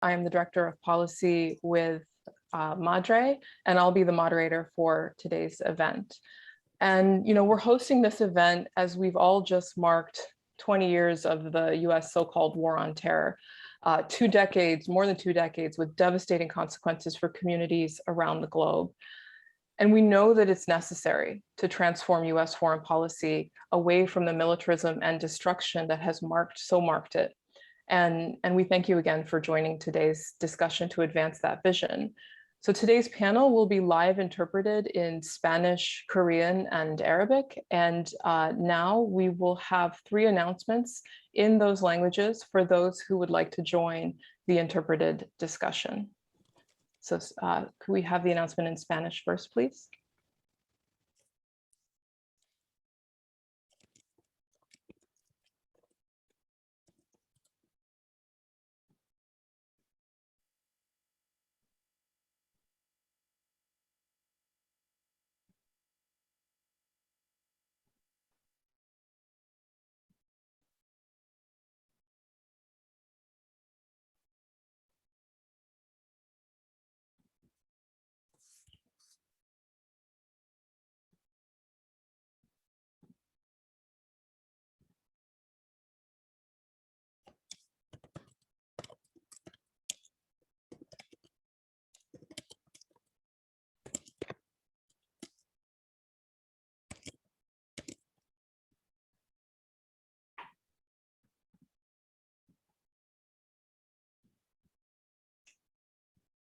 I am the Director of Policy with MADRE, and I'll be the moderator for today's event. And, we're hosting this event as we've all just marked 20 years of the US so-called war on terror. 2 decades, more than 2 decades, with devastating consequences for communities around the globe. And we know that it's necessary to transform US foreign policy away from the militarism and destruction that has marked it. And we thank you again for joining today's discussion to advance that vision. So today's panel will be live interpreted in Spanish, Korean, and Arabic. And now we will have 3 announcements in those languages for those who would like to join the interpreted discussion. So could we have the announcement in Spanish first, please?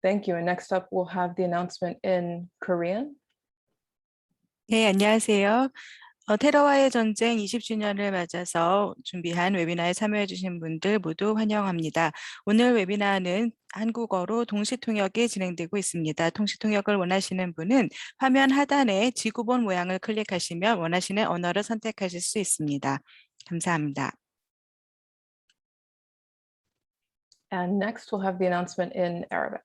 Thank you. And next up, we'll have the announcement in Korean. 네, 안녕하세요. 테러와의 전쟁 20주년을 맞아서 준비한 웨비나에 참여해 주신 분들 모두 환영합니다. 오늘 웨비나는 한국어로 동시통역이 진행되고 있습니다. 동시통역을 원하시는 분은 화면 하단에 지구본 모양을 클릭하시면 원하시는 언어를 선택하실 수 있습니다. 감사합니다. And next, we'll have the announcement in Arabic.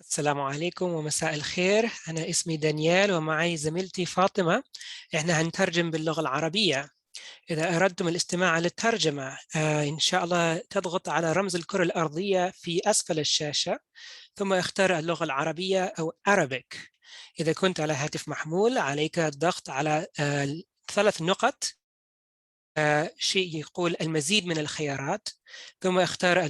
السلام عليكم ومساء الخير. أنا اسمي دانيال ومعي زميلتي فاطمة. إحنا هنترجم باللغة العربية. إذا أردتم الاستماع للترجمة إن شاء الله تضغط على رمز الكرة الأرضية في أسفل الشاشة ثم اختار اللغة العربية أو Arabic. إذا كنت على هاتف محمول عليك الضغط على 3 نقط شيء يقول المزيد من الخيارات ثم اختار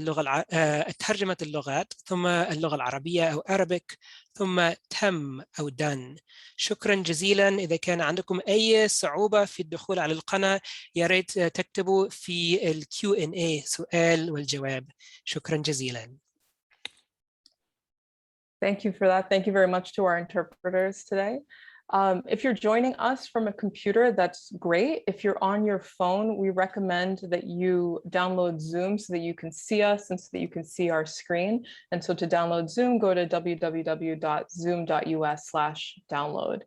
ترجمة اللغات ثم اللغة العربية أو Arabic ثم تم أو done. شكرا جزيلا. إذا كان عندكم أي صعوبة في الدخول على القناة يا ريت تكتبوا في ال Q&A سؤال والجواب. شكرا جزيلا. Thank you for that. Thank you very much to our interpreters today. If you're joining us from a computer, that's great. If you're on your phone, we recommend that you download Zoom so that you can see us and so that you can see our screen. And so to download Zoom, go to www.zoom.us/download.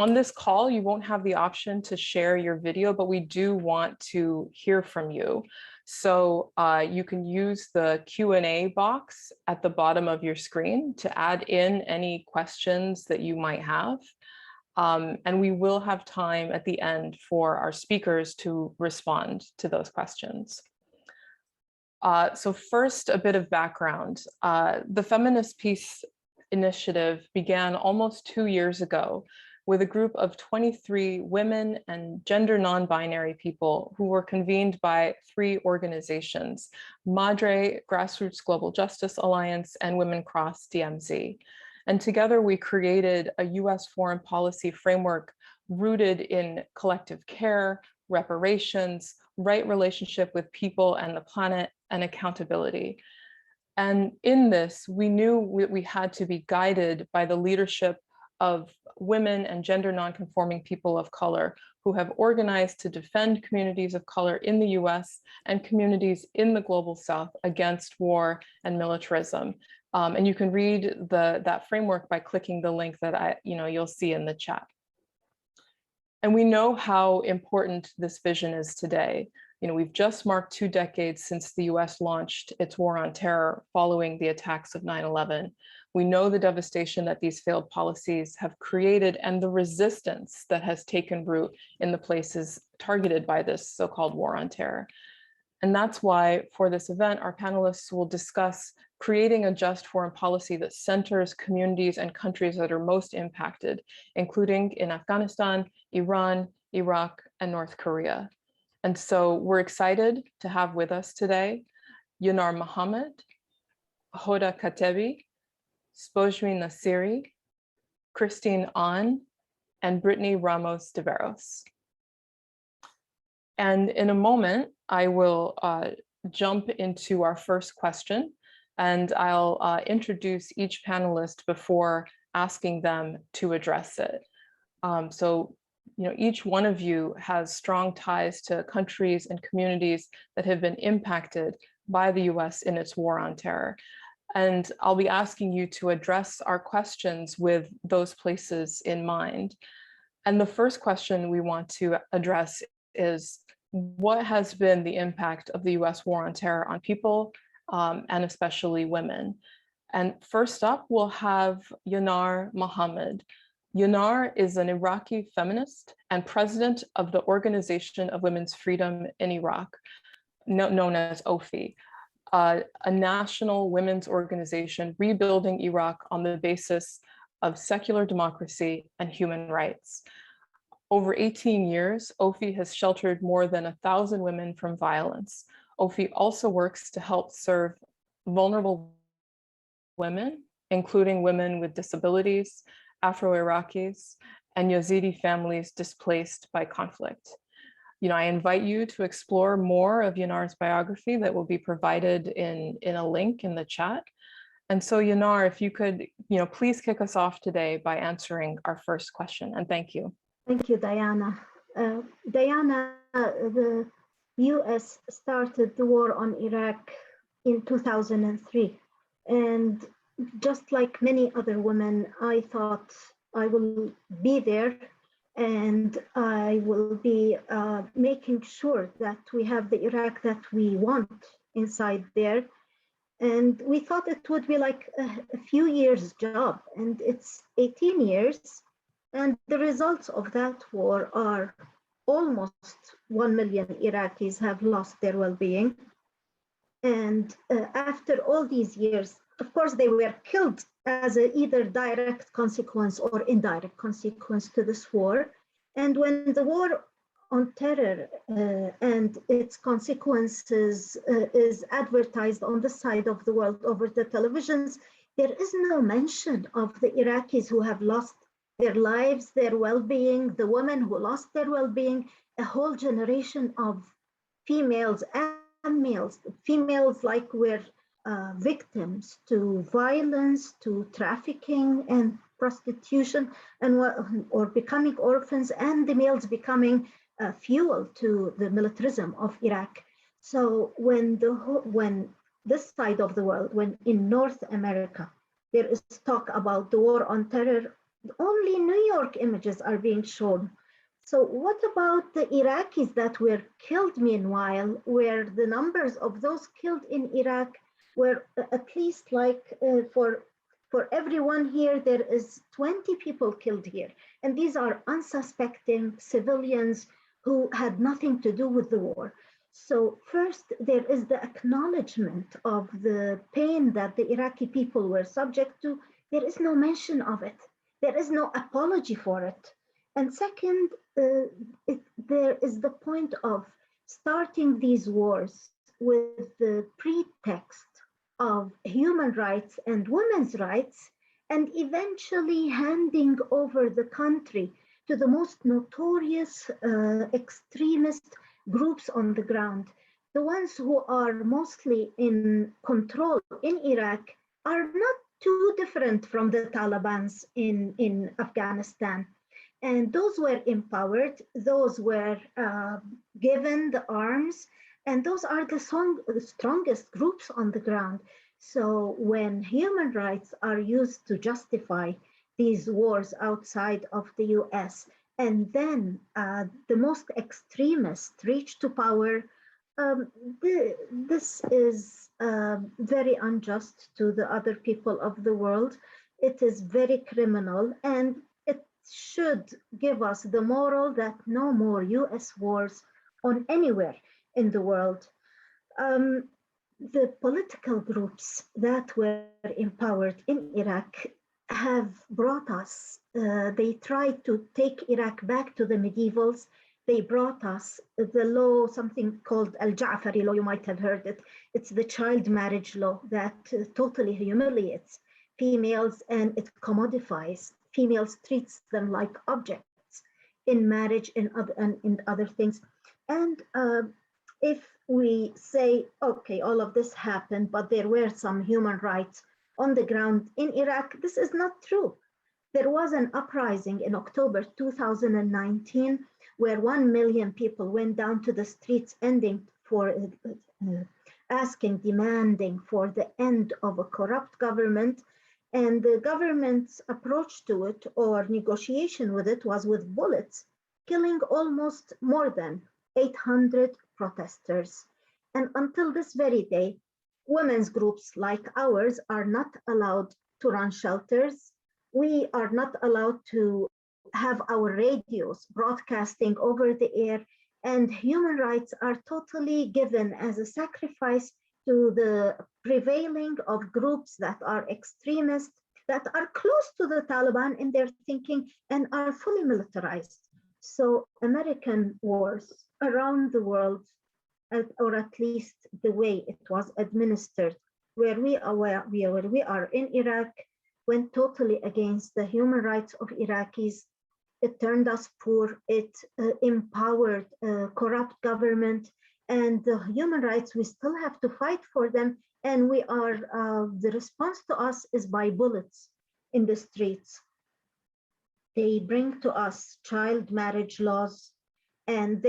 On this call, you won't have the option to share your video, but we do want to hear from you. So you can use the Q&A box at the bottom of your screen to add in any questions that you might have. And we will have time at the end for our speakers to respond to those questions. So first, a bit of background. The Feminist Peace Initiative began almost 2 years ago with a group of 23 women and gender non-binary people who were convened by 3 organizations, MADRE, Grassroots Global Justice Alliance, and Women Cross DMZ. And together we created a US foreign policy framework rooted in collective care, reparations, right relationship with people and the planet, and accountability. And in this, we knew we had to be guided by the leadership of women and gender non-conforming people of color who have organized to defend communities of color in the US and communities in the global South against war and militarism. And you can read that framework by clicking the link that you'll see in the chat. And we know how important this vision is today. We've just marked 2 decades since the US launched its war on terror following the attacks of 9/11. We know the devastation that these failed policies have created and the resistance that has taken root in the places targeted by this so-called war on terror. And that's why for this event, our panelists will discuss creating a just foreign policy that centers communities and countries that are most impacted, including in Afghanistan, Iran, Iraq, and North Korea. And so we're excited to have with us today Yanar Mohammed, Hoda Katebi, Spojmie Nasiri, Christine Ahn, and Brittany Ramos de Veros. And in a moment, I will jump into our first question, and I'll introduce each panelist before asking them to address it. So, each one of you has strong ties to countries and communities that have been impacted by the US in its war on terror. And I'll be asking you to address our questions with those places in mind. And the first question we want to address is, what has been the impact of the US war on terror on people, and especially women? And first up, we'll have Yanar Mohammed. Yanar is an Iraqi feminist and president of the Organization of Women's Freedom in Iraq, known as OFI, a national women's organization rebuilding Iraq on the basis of secular democracy and human rights. Over 18 years, OFI has sheltered more than 1,000 women from violence. OFI also works to help serve vulnerable women, including women with disabilities, Afro-Iraqis, and Yazidi families displaced by conflict. I invite you to explore more of Yanar's biography that will be provided in a link in the chat. And so Yanar, if you could, please kick us off today by answering our first question, and thank you. Thank you, Diana. Diana, the US started the war on Iraq in 2003. And just like many other women, I thought I will be there and I will be making sure that we have the Iraq that we want inside there. And we thought it would be like a few years job, and it's 18 years. And the results of that war are almost 1 million Iraqis have lost their well-being. And after all these years, of course, they were killed as either direct consequence or indirect consequence to this war. And when the war on terror and its consequences is advertised on the side of the world over the televisions, there is no mention of the Iraqis who have lost their lives, their well-being, the women who lost their well-being, a whole generation of females and males. Females like were victims to violence, to trafficking and prostitution, or becoming orphans, and the males becoming fuel to the militarism of Iraq. So when this side of the world, when in North America, there is talk about the war on terror, only New York images are being shown. So what about the Iraqis that were killed meanwhile, where the numbers of those killed in Iraq were at least like for everyone here, there is 20 people killed here. And these are unsuspecting civilians who had nothing to do with the war. So first, there is the acknowledgement of the pain that the Iraqi people were subject to. There is no mention of it. There is no apology for it. And second, there is the point of starting these wars with the pretext of human rights and women's rights, and eventually handing over the country to the most notorious extremist groups on the ground. The ones who are mostly in control in Iraq are not too different from the Taliban's in Afghanistan. And those were empowered, those were given the arms, and those are the strongest groups on the ground. So when human rights are used to justify these wars outside of the US, and then the most extremists reach to power, this is very unjust to the other people of the world. It is very criminal, and it should give us the moral that no more US wars on anywhere in the world. The political groups that were empowered in Iraq have brought us, they tried to take Iraq back to the medievals. They brought us the law, something called Al-Ja'fari law, you might have heard it. It's the child marriage law that totally humiliates females and it commodifies females, treats them like objects in marriage and in other things. And if we say, okay, all of this happened, but there were some human rights on the ground in Iraq, this is not true. There was an uprising in October 2019 where 1 million people went down to the streets demanding for the end of a corrupt government. And the government's approach to it or negotiation with it was with bullets, killing almost more than 800 protesters. And until this very day, women's groups like ours are not allowed to run shelters. We are not allowed to have our radios broadcasting over the air, and human rights are totally given as a sacrifice to the prevailing of groups that are extremist, that are close to the Taliban in their thinking and are fully militarized. So American wars around the world, or at least the way it was administered, where we are in Iraq, went totally against the human rights of Iraqis. It turned us poor, it empowered corrupt government, and the human rights, we still have to fight for them. And we are, the response to us is by bullets in the streets. They bring to us child marriage laws, and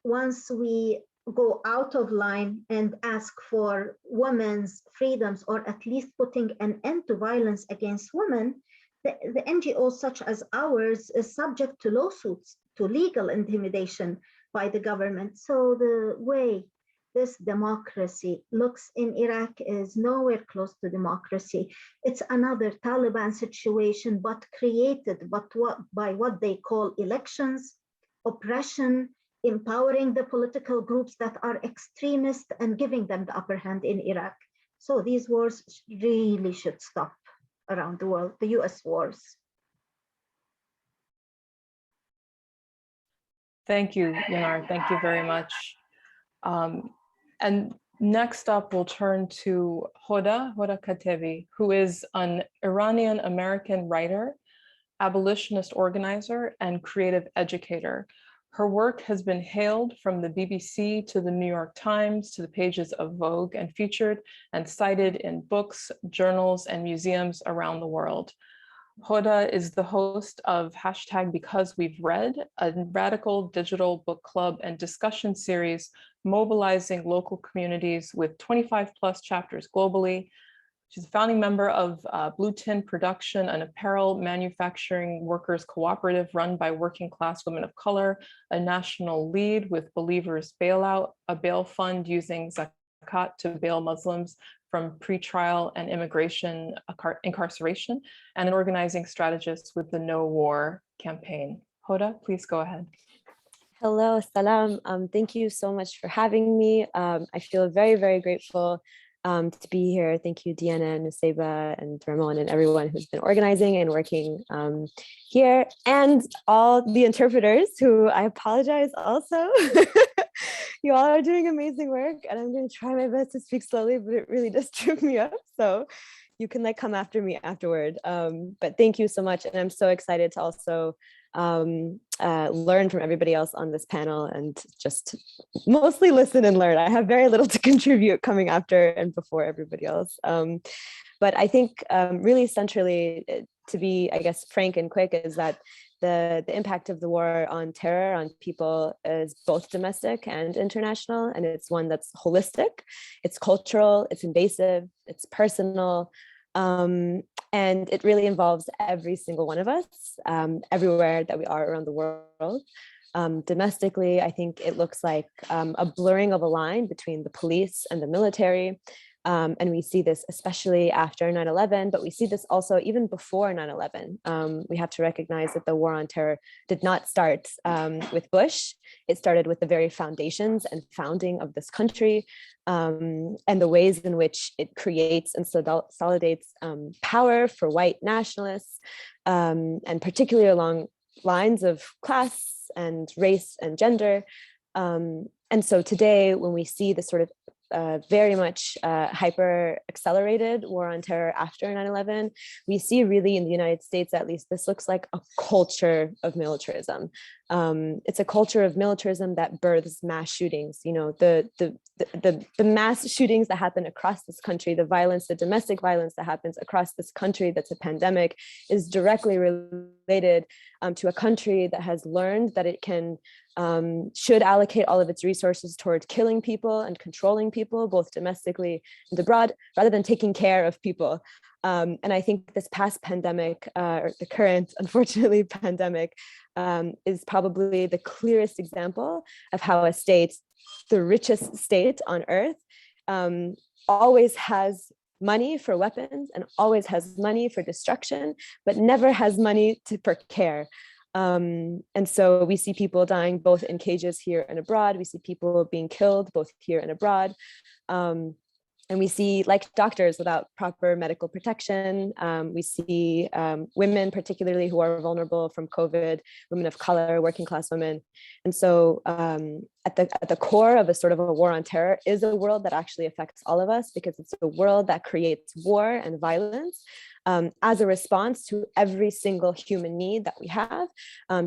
once we go out of line and ask for women's freedoms, or at least putting an end to violence against women, the NGOs such as ours is subject to lawsuits, to legal intimidation by the government. So the way this democracy looks in Iraq is nowhere close to democracy. It's another Taliban situation, but created by what they call elections, oppression, empowering the political groups that are extremist and giving them the upper hand in Iraq. So these wars really should stop around the world, the US wars. Thank you, Yanar. Thank you very much. And next up, we'll turn to Hoda Katebi, who is an Iranian-American writer, abolitionist organizer, and creative educator. Her work has been hailed from the BBC to the New York Times to the pages of Vogue and featured and cited in books, journals, and museums around the world. Hoda is the host of #BecauseWe'veRead, a radical digital book club and discussion series mobilizing local communities with 25+ chapters globally. She's a founding member of Blue Tin Production, an apparel manufacturing workers cooperative run by working class women of color, a national lead with Believers Bailout, a bail fund using zakat to bail Muslims from pretrial and immigration incarceration, and an organizing strategist with the No War campaign. Hoda, please go ahead. Hello, salam. Thank you so much for having me. I feel very, very grateful to be here. Thank you, Diana and Nuseba and Ramon and everyone who's been organizing and working here, and all the interpreters who I apologize also. You all are doing amazing work, and I'm going to try my best to speak slowly, but it really does trip me up. So you can come after me afterward. But thank you so much. And I'm so excited to also learn from everybody else on this panel and just mostly listen and learn. I have very little to contribute coming after and before everybody else. But I think really centrally, to be, I guess, frank and quick, is that the impact of the war on terror on people is both domestic and international, and it's one that's holistic, it's cultural, it's invasive, it's personal, and it really involves every single one of us, everywhere that we are around the world. Domestically, I think it looks like a blurring of a line between the police and the military, And we see this especially after 9/11, but we see this also even before 9/11. We have to recognize that the war on terror did not start with Bush. It started with the very foundations and founding of this country, and the ways in which it creates and consolidates power for white nationalists, and particularly along lines of class and race and gender. And so today, when we see the sort of very much hyper accelerated war on terror after 9/11, we see really in the United States, at least, this looks like a culture of militarism. It's a culture of militarism that births mass shootings. You know, the mass shootings that happen across this country, the violence, the domestic violence that happens across this country that's a pandemic, is directly related to a country that has learned that it can should allocate all of its resources toward killing people and controlling people, both domestically and abroad, rather than taking care of people. And I think this past pandemic, or the current, unfortunately, pandemic, is probably the clearest example of how a state, the richest state on earth, always has money for weapons and always has money for destruction, but never has money for care. And so we see people dying both in cages here and abroad. We see people being killed both here and abroad. And we see, like, doctors without proper medical protection. We see women, particularly, who are vulnerable from COVID, women of color, working class women. And so at the core of a sort of a war on terror is a world that actually affects all of us, because it's a world that creates war and violence as a response to every single human need that we have,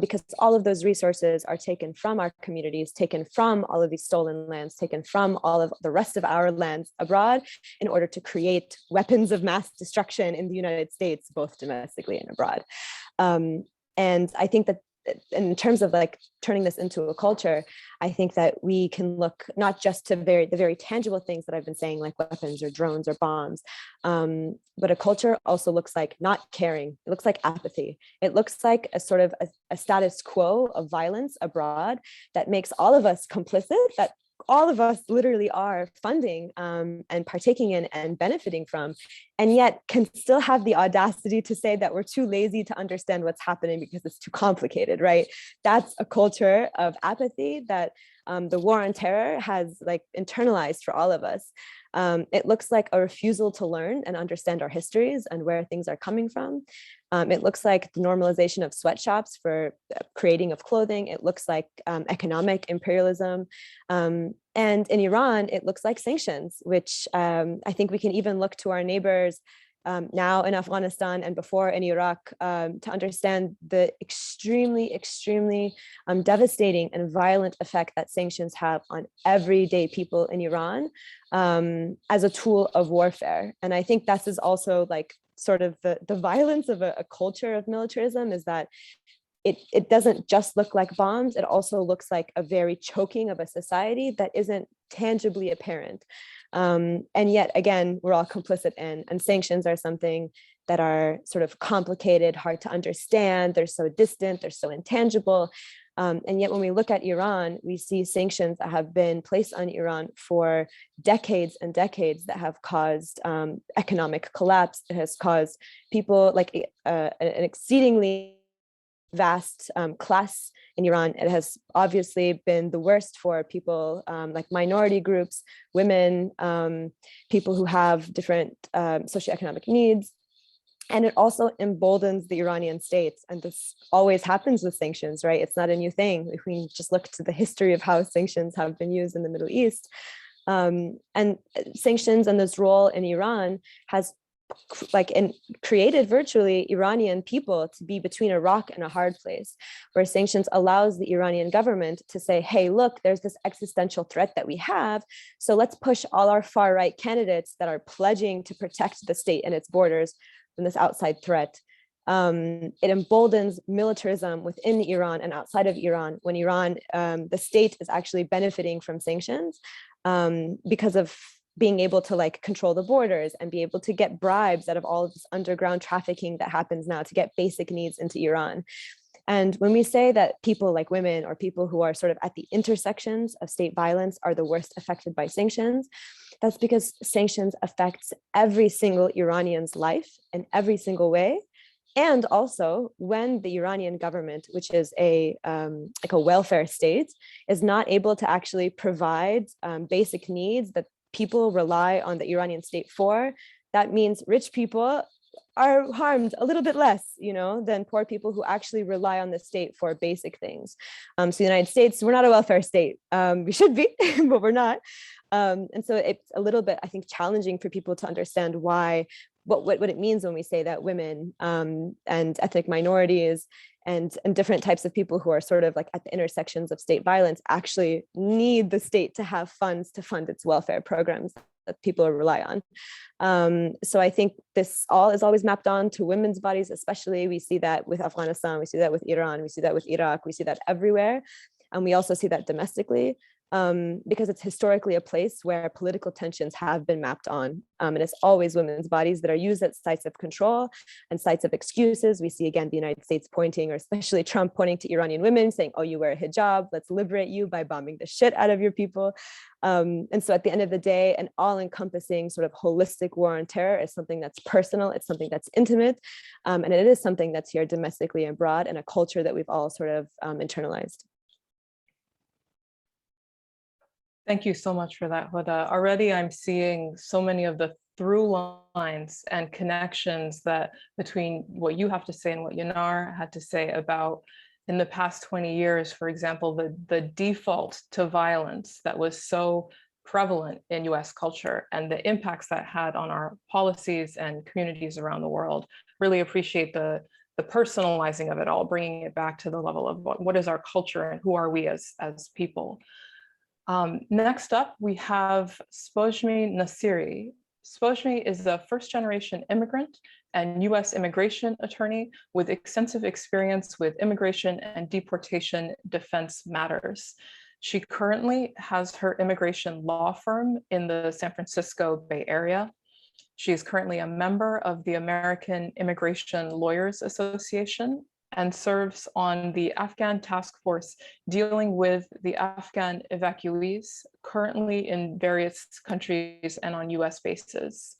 because all of those resources are taken from our communities, taken from all of these stolen lands, taken from all of the rest of our lands abroad, in order to create weapons of mass destruction in the United States, both domestically and abroad. And I think that in terms of like turning this into a culture, I think that we can look not just to the very tangible things that I've been saying, like weapons or drones or bombs, but a culture also looks like not caring. It looks like apathy. It looks like a sort of a status quo of violence abroad that makes all of us complicit, that all of us literally are funding and partaking in and benefiting from, and yet can still have the audacity to say that we're too lazy to understand what's happening because it's too complicated, right? That's a culture of apathy that the war on terror has like internalized for all of us. It looks like a refusal to learn and understand our histories and where things are coming from. It looks like the normalization of sweatshops for creating of clothing. It looks like economic imperialism. And in Iran, it looks like sanctions, which I think we can even look to our neighbors now in Afghanistan and before in Iraq to understand the extremely, extremely devastating and violent effect that sanctions have on everyday people in Iran as a tool of warfare. And I think this is also like sort of the violence of a culture of militarism, is that it doesn't just look like bombs, it also looks like a very choking of a society that isn't tangibly apparent. And yet again, we're all complicit in, and sanctions are something that are sort of complicated, hard to understand, they're so distant, they're so intangible. And yet when we look at Iran, we see sanctions that have been placed on Iran for decades and decades that have caused economic collapse. It has caused people like an exceedingly vast class in Iran. It has obviously been the worst for people like minority groups, women, people who have different socioeconomic needs. And it also emboldens the Iranian states. And this always happens with sanctions, right? It's not a new thing. If we just look to the history of how sanctions have been used in the Middle East, and sanctions and this role in Iran has created virtually Iranian people to be between a rock and a hard place, where sanctions allows the Iranian government to say, hey, look, there's this existential threat that we have, so let's push all our far right candidates that are pledging to protect the state and its borders from this outside threat. It emboldens militarism within Iran and outside of Iran, when Iran, the state is actually benefiting from sanctions because of being able to like control the borders and be able to get bribes out of all of this underground trafficking that happens now to get basic needs into Iran. And when we say that people like women or people who are sort of at the intersections of state violence are the worst affected by sanctions, that's because sanctions affects every single Iranian's life in every single way. And also when the Iranian government, which is like a welfare state, is not able to actually provide basic needs that people rely on the Iranian state for, that means rich people are harmed a little bit less, than poor people who actually rely on the state for basic things. So the United States, we're not a welfare state. We should be, but we're not. And so it's a little bit, I think, challenging for people to understand what it means when we say that women and ethnic minorities and different types of people who are sort of like at the intersections of state violence actually need the state to have funds to fund its welfare programs that people rely on. So I think this all is always mapped on to women's bodies, especially. We see that with Afghanistan, we see that with Iran, we see that with Iraq, we see that everywhere. And we also see that domestically. Because it's historically a place where political tensions have been mapped on. And it's always women's bodies that are used as sites of control and sites of excuses. We see, again, the United States pointing, or especially Trump pointing to Iranian women saying, oh, you wear a hijab, let's liberate you by bombing the shit out of your people. And so at the end of the day, an all-encompassing sort of holistic war on terror is something that's personal, it's something that's intimate, and it is something that's here domestically and abroad, and a culture that we've all sort of internalized. Thank you so much for that, Hoda. Already I'm seeing so many of the through lines and connections that between what you have to say and what Yanar had to say about in the past 20 years, for example, the default to violence that was so prevalent in US culture and the impacts that had on our policies and communities around the world. Really appreciate the personalizing of it all, bringing it back to the level of what is our culture and who are we as people. Next up, we have Spojmie Nasiri. Spojmie is a first-generation immigrant and US immigration attorney with extensive experience with immigration and deportation defense matters. She currently has her immigration law firm in the San Francisco Bay Area. She is currently a member of the American Immigration Lawyers Association and serves on the Afghan task force dealing with the Afghan evacuees currently in various countries and on US bases.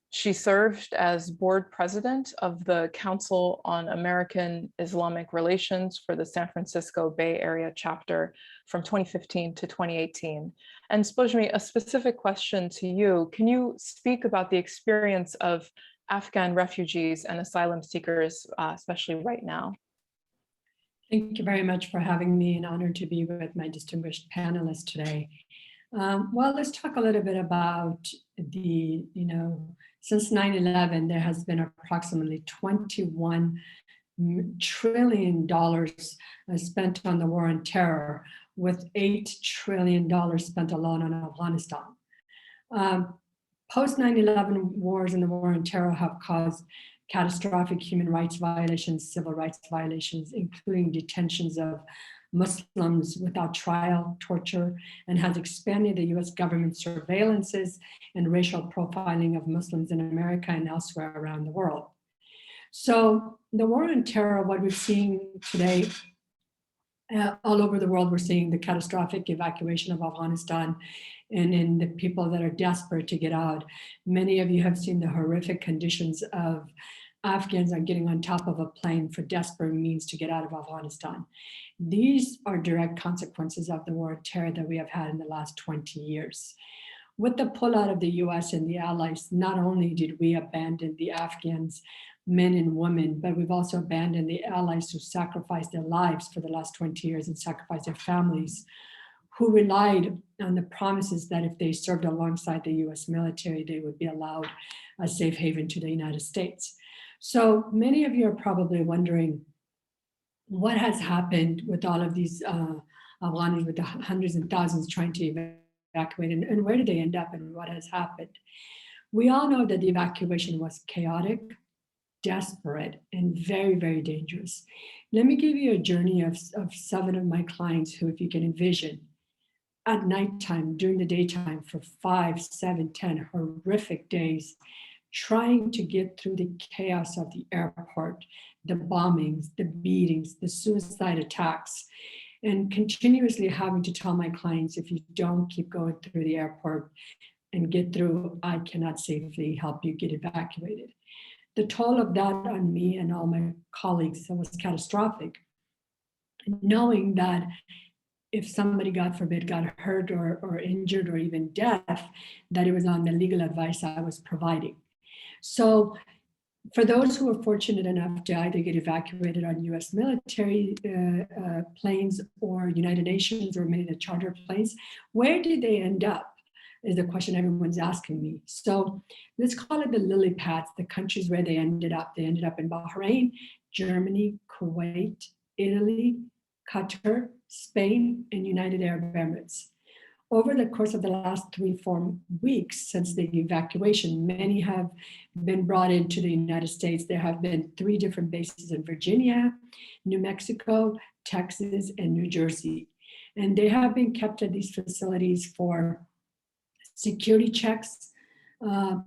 She served as board president of the Council on American Islamic Relations for the San Francisco Bay Area chapter from 2015 to 2018. And Spojmie, a specific question to you. Can you speak about the experience of Afghan refugees and asylum seekers, especially right now? Thank you very much for having me. An honor to be with my distinguished panelists today. Well, let's talk a little bit about since 9/11, there has been approximately $21 trillion spent on the war on terror, with $8 trillion spent alone on Afghanistan. Post 9/11 wars and the war on terror have caused catastrophic human rights violations, civil rights violations, including detentions of Muslims without trial, torture, and has expanded the US government's surveillances and racial profiling of Muslims in America and elsewhere around the world. So the war on terror, what we're seeing today, all over the world, we're seeing the catastrophic evacuation of Afghanistan and in the people that are desperate to get out. Many of you have seen the horrific conditions of Afghans are getting on top of a plane for desperate means to get out of Afghanistan. These are direct consequences of the war on terror that we have had in the last 20 years. With the pullout of the US and the allies, not only did we abandon the Afghans, men and women, but we've also abandoned the allies who sacrificed their lives for the last 20 years and sacrificed their families, who relied on the promises that if they served alongside the US military, they would be allowed a safe haven to the United States. So many of you are probably wondering what has happened with all of these Afghans, with the hundreds and thousands trying to evacuate, and where did they end up and what has happened? We all know that the evacuation was chaotic, desperate, and very, very dangerous. Let me give you a journey of 7 of my clients who, if you can envision, at nighttime, during the daytime, for 5, 7, 10 horrific days, trying to get through the chaos of the airport, the bombings, the beatings, the suicide attacks, and continuously having to tell my clients, if you don't keep going through the airport and get through, I cannot safely help you get evacuated. The toll of that on me and all my colleagues was catastrophic. Knowing that if somebody, God forbid, got hurt or injured or even death, that it was on the legal advice I was providing. So for those who were fortunate enough to either get evacuated on US military planes or United Nations or many of the charter planes, where did they end up is the question everyone's asking me. So let's call it the lily pads, the countries where they ended up. They ended up in Bahrain, Germany, Kuwait, Italy, Qatar, Spain, and United Arab Emirates. Over the course of the last 3-4 weeks since the evacuation, many have been brought into the United States. There have been 3 different bases in Virginia, New Mexico, Texas, and New Jersey. And they have been kept at these facilities for security checks,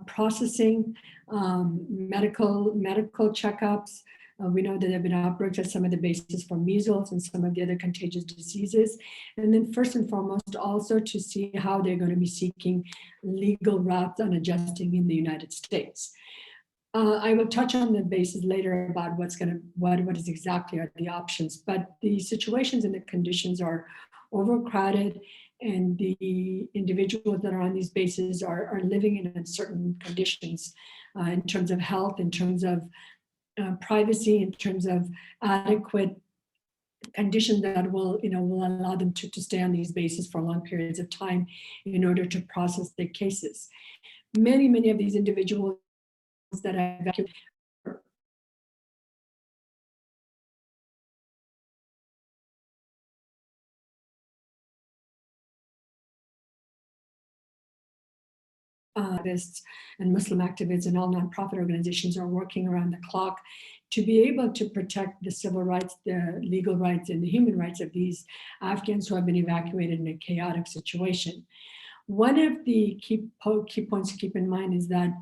processing, medical checkups. We know that there have been outbreaks at some of the bases for measles and some of the other contagious diseases. And then first and foremost, also to see how they're going to be seeking legal routes and adjusting in the United States. I will touch on the basis later about what is exactly are the options, but the situations and the conditions are overcrowded, and the individuals that are on these bases are living in uncertain conditions in terms of health, in terms of privacy, in terms of adequate conditions that will allow them to stay on these bases for long periods of time in order to process their cases. Many of these individuals that are evacuated and Muslim activists and all nonprofit organizations are working around the clock to be able to protect the civil rights, the legal rights, and the human rights of these Afghans who have been evacuated in a chaotic situation. One of the key points to keep in mind is that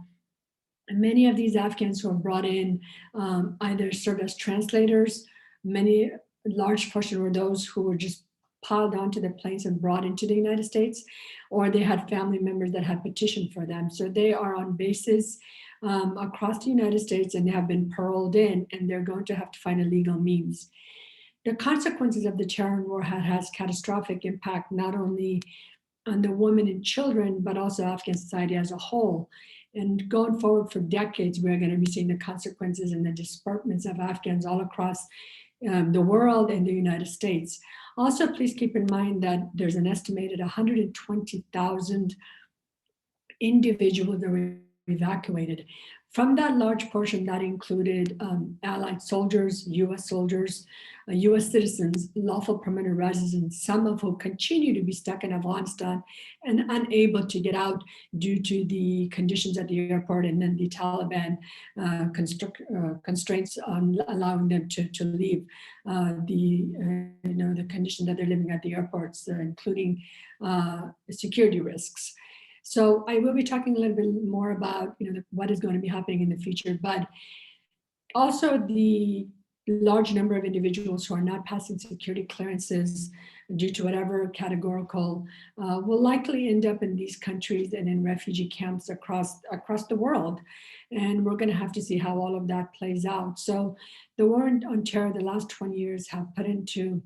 many of these Afghans who are brought in either served as translators, large portion were those who were just piled onto the planes and brought into the United States, or they had family members that had petitioned for them. So they are on bases across the United States and they have been paroled in, and they're going to have to find a legal means. The consequences of the terror war has catastrophic impact, not only on the women and children, but also Afghan society as a whole. And going forward for decades, we're going to be seeing the consequences and the displacements of Afghans all across the world and the United States. Also, please keep in mind that there's an estimated 120,000 individuals that were evacuated. From that large portion, that included Allied soldiers, US soldiers, US citizens, lawful permanent residents, some of whom continue to be stuck in Afghanistan and unable to get out due to the conditions at the airport, and then the Taliban constraints on allowing them to leave, the condition that they're living at the airports, including security risks. So I will be talking a little bit more about what is going to be happening in the future, but also the large number of individuals who are not passing security clearances due to whatever categorical will likely end up in these countries and in refugee camps across the world. And we're going to have to see how all of that plays out. So the war on terror the last 20 years have put into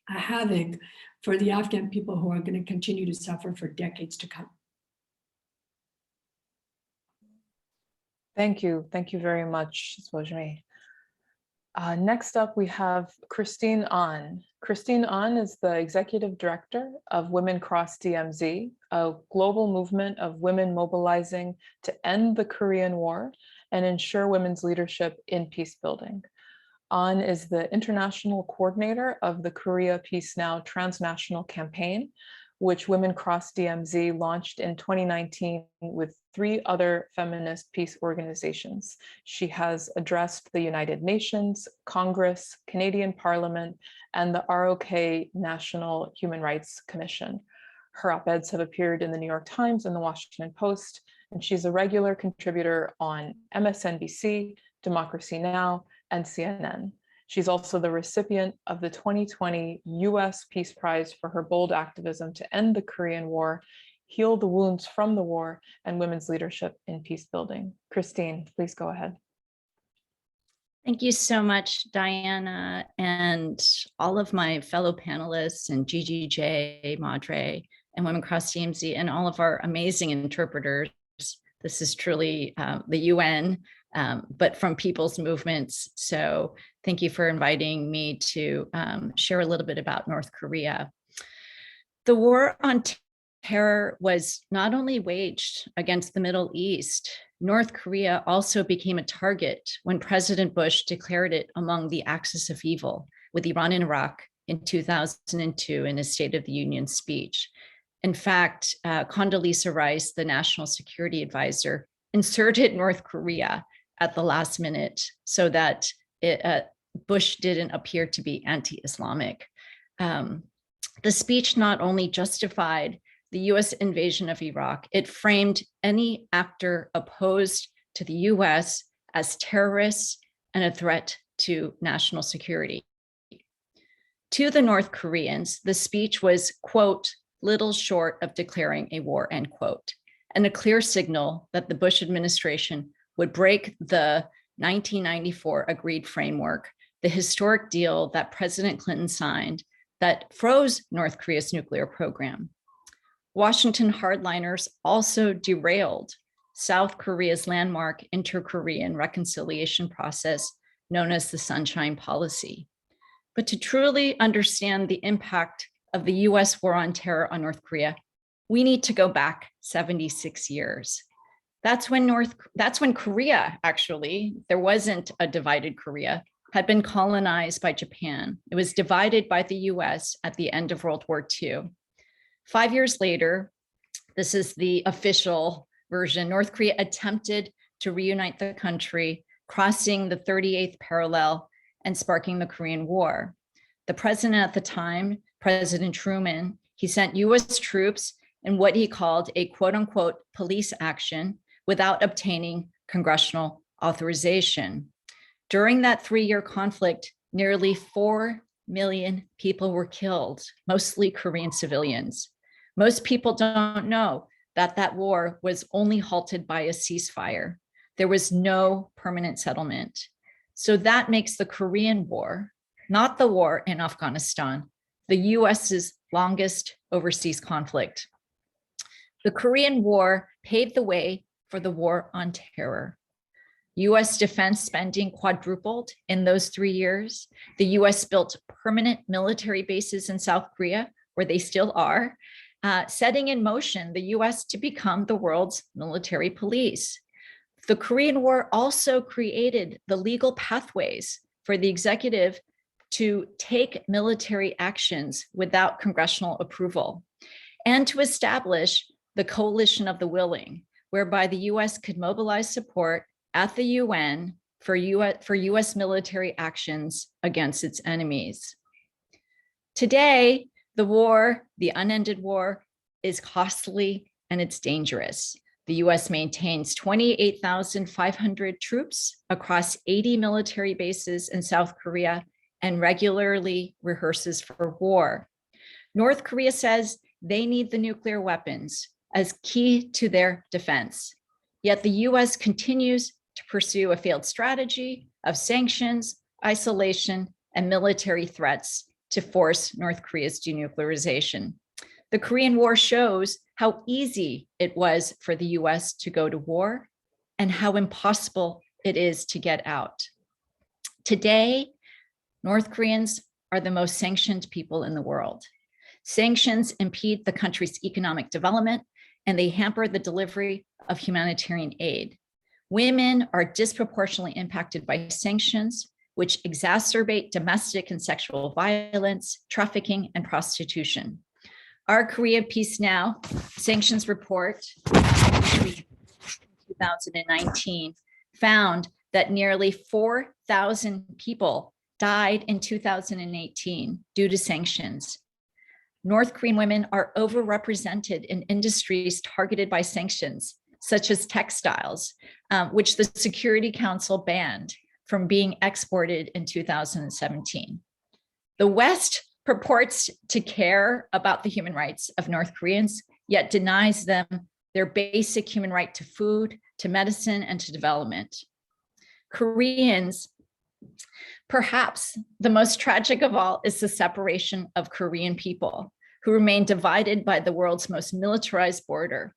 a havoc for the Afghan people who are going to continue to suffer for decades to come. Thank you very much, Spojmie. Next up, we have Christine An. Christine An is the Executive Director of Women Cross DMZ, a global movement of women mobilizing to end the Korean War and ensure women's leadership in peace building. An is the international coordinator of the Korea Peace Now transnational campaign, which Women Cross DMZ launched in 2019 with 3 other feminist peace organizations. She has addressed the United Nations, Congress, Canadian Parliament, and the ROK National Human Rights Commission. Her op-eds have appeared in the New York Times and the Washington Post, and she's a regular contributor on MSNBC, Democracy Now!, and CNN. She's also the recipient of the 2020 US Peace Prize for her bold activism to end the Korean War, heal the wounds from the war, and women's leadership in peace building. Christine, please go ahead. Thank you so much, Diana, and all of my fellow panelists and GGJ, Madre, and Women Across DMZ, and all of our amazing interpreters. This is truly the UN, but from people's movements. So thank you for inviting me to share a little bit about North Korea. The war on terror was not only waged against the Middle East, North Korea also became a target when President Bush declared it among the axis of evil with Iran and Iraq in 2002 in his State of the Union speech. In fact, Condoleezza Rice, the National Security Advisor, inserted North Korea at the last minute so that Bush didn't appear to be anti-Islamic. The speech not only justified the US invasion of Iraq, it framed any actor opposed to the US as terrorists and a threat to national security. To the North Koreans, the speech was, quote, little short of declaring a war, end quote, and a clear signal that the Bush administration would break the 1994 agreed framework, the historic deal that President Clinton signed that froze North Korea's nuclear program. Washington hardliners also derailed South Korea's landmark inter-Korean reconciliation process known as the Sunshine Policy. But to truly understand the impact of the US war on terror on North Korea, we need to go back 76 years. That's when Korea, actually, there wasn't a divided Korea, had been colonized by Japan. It was divided by the US at the end of World War II. 5 years later, this is the official version, North Korea attempted to reunite the country, crossing the 38th parallel and sparking the Korean War. The president at the time, President Truman, he sent US troops in what he called a quote unquote police action without obtaining congressional authorization. During that 3-year conflict, nearly 4 million people were killed, mostly Korean civilians. Most people don't know that that war was only halted by a ceasefire. There was no permanent settlement. So that makes the Korean War, not the war in Afghanistan, the US's longest overseas conflict. The Korean War paved the way for the war on terror. US defense spending quadrupled in those 3 years. The US built permanent military bases in South Korea, where they still are, setting in motion the US to become the world's military police. The Korean War also created the legal pathways for the executive to take military actions without congressional approval, and to establish the coalition of the willing, whereby the US could mobilize support at the UN for US military actions against its enemies. Today, the war, the unended war, is costly and it's dangerous. The US maintains 28,500 troops across 80 military bases in South Korea and regularly rehearses for war. North Korea says they need the nuclear weapons as key to their defense. Yet the US continues to pursue a failed strategy of sanctions, isolation, and military threats to force North Korea's denuclearization. The Korean War shows how easy it was for the US to go to war and how impossible it is to get out. Today, North Koreans are the most sanctioned people in the world. Sanctions impede the country's economic development and they hamper the delivery of humanitarian aid. Women are disproportionately impacted by sanctions, which exacerbate domestic and sexual violence, trafficking, and prostitution. Our Korea Peace Now sanctions report 2019 found that nearly 4,000 people died in 2018 due to sanctions. North Korean women are overrepresented in industries targeted by sanctions, such as textiles, which the Security Council banned from being exported in 2017. The West purports to care about the human rights of North Koreans, yet denies them their basic human right to food, to medicine, and to development. Koreans, perhaps the most tragic of all is the separation of Korean people who remain divided by the world's most militarized border.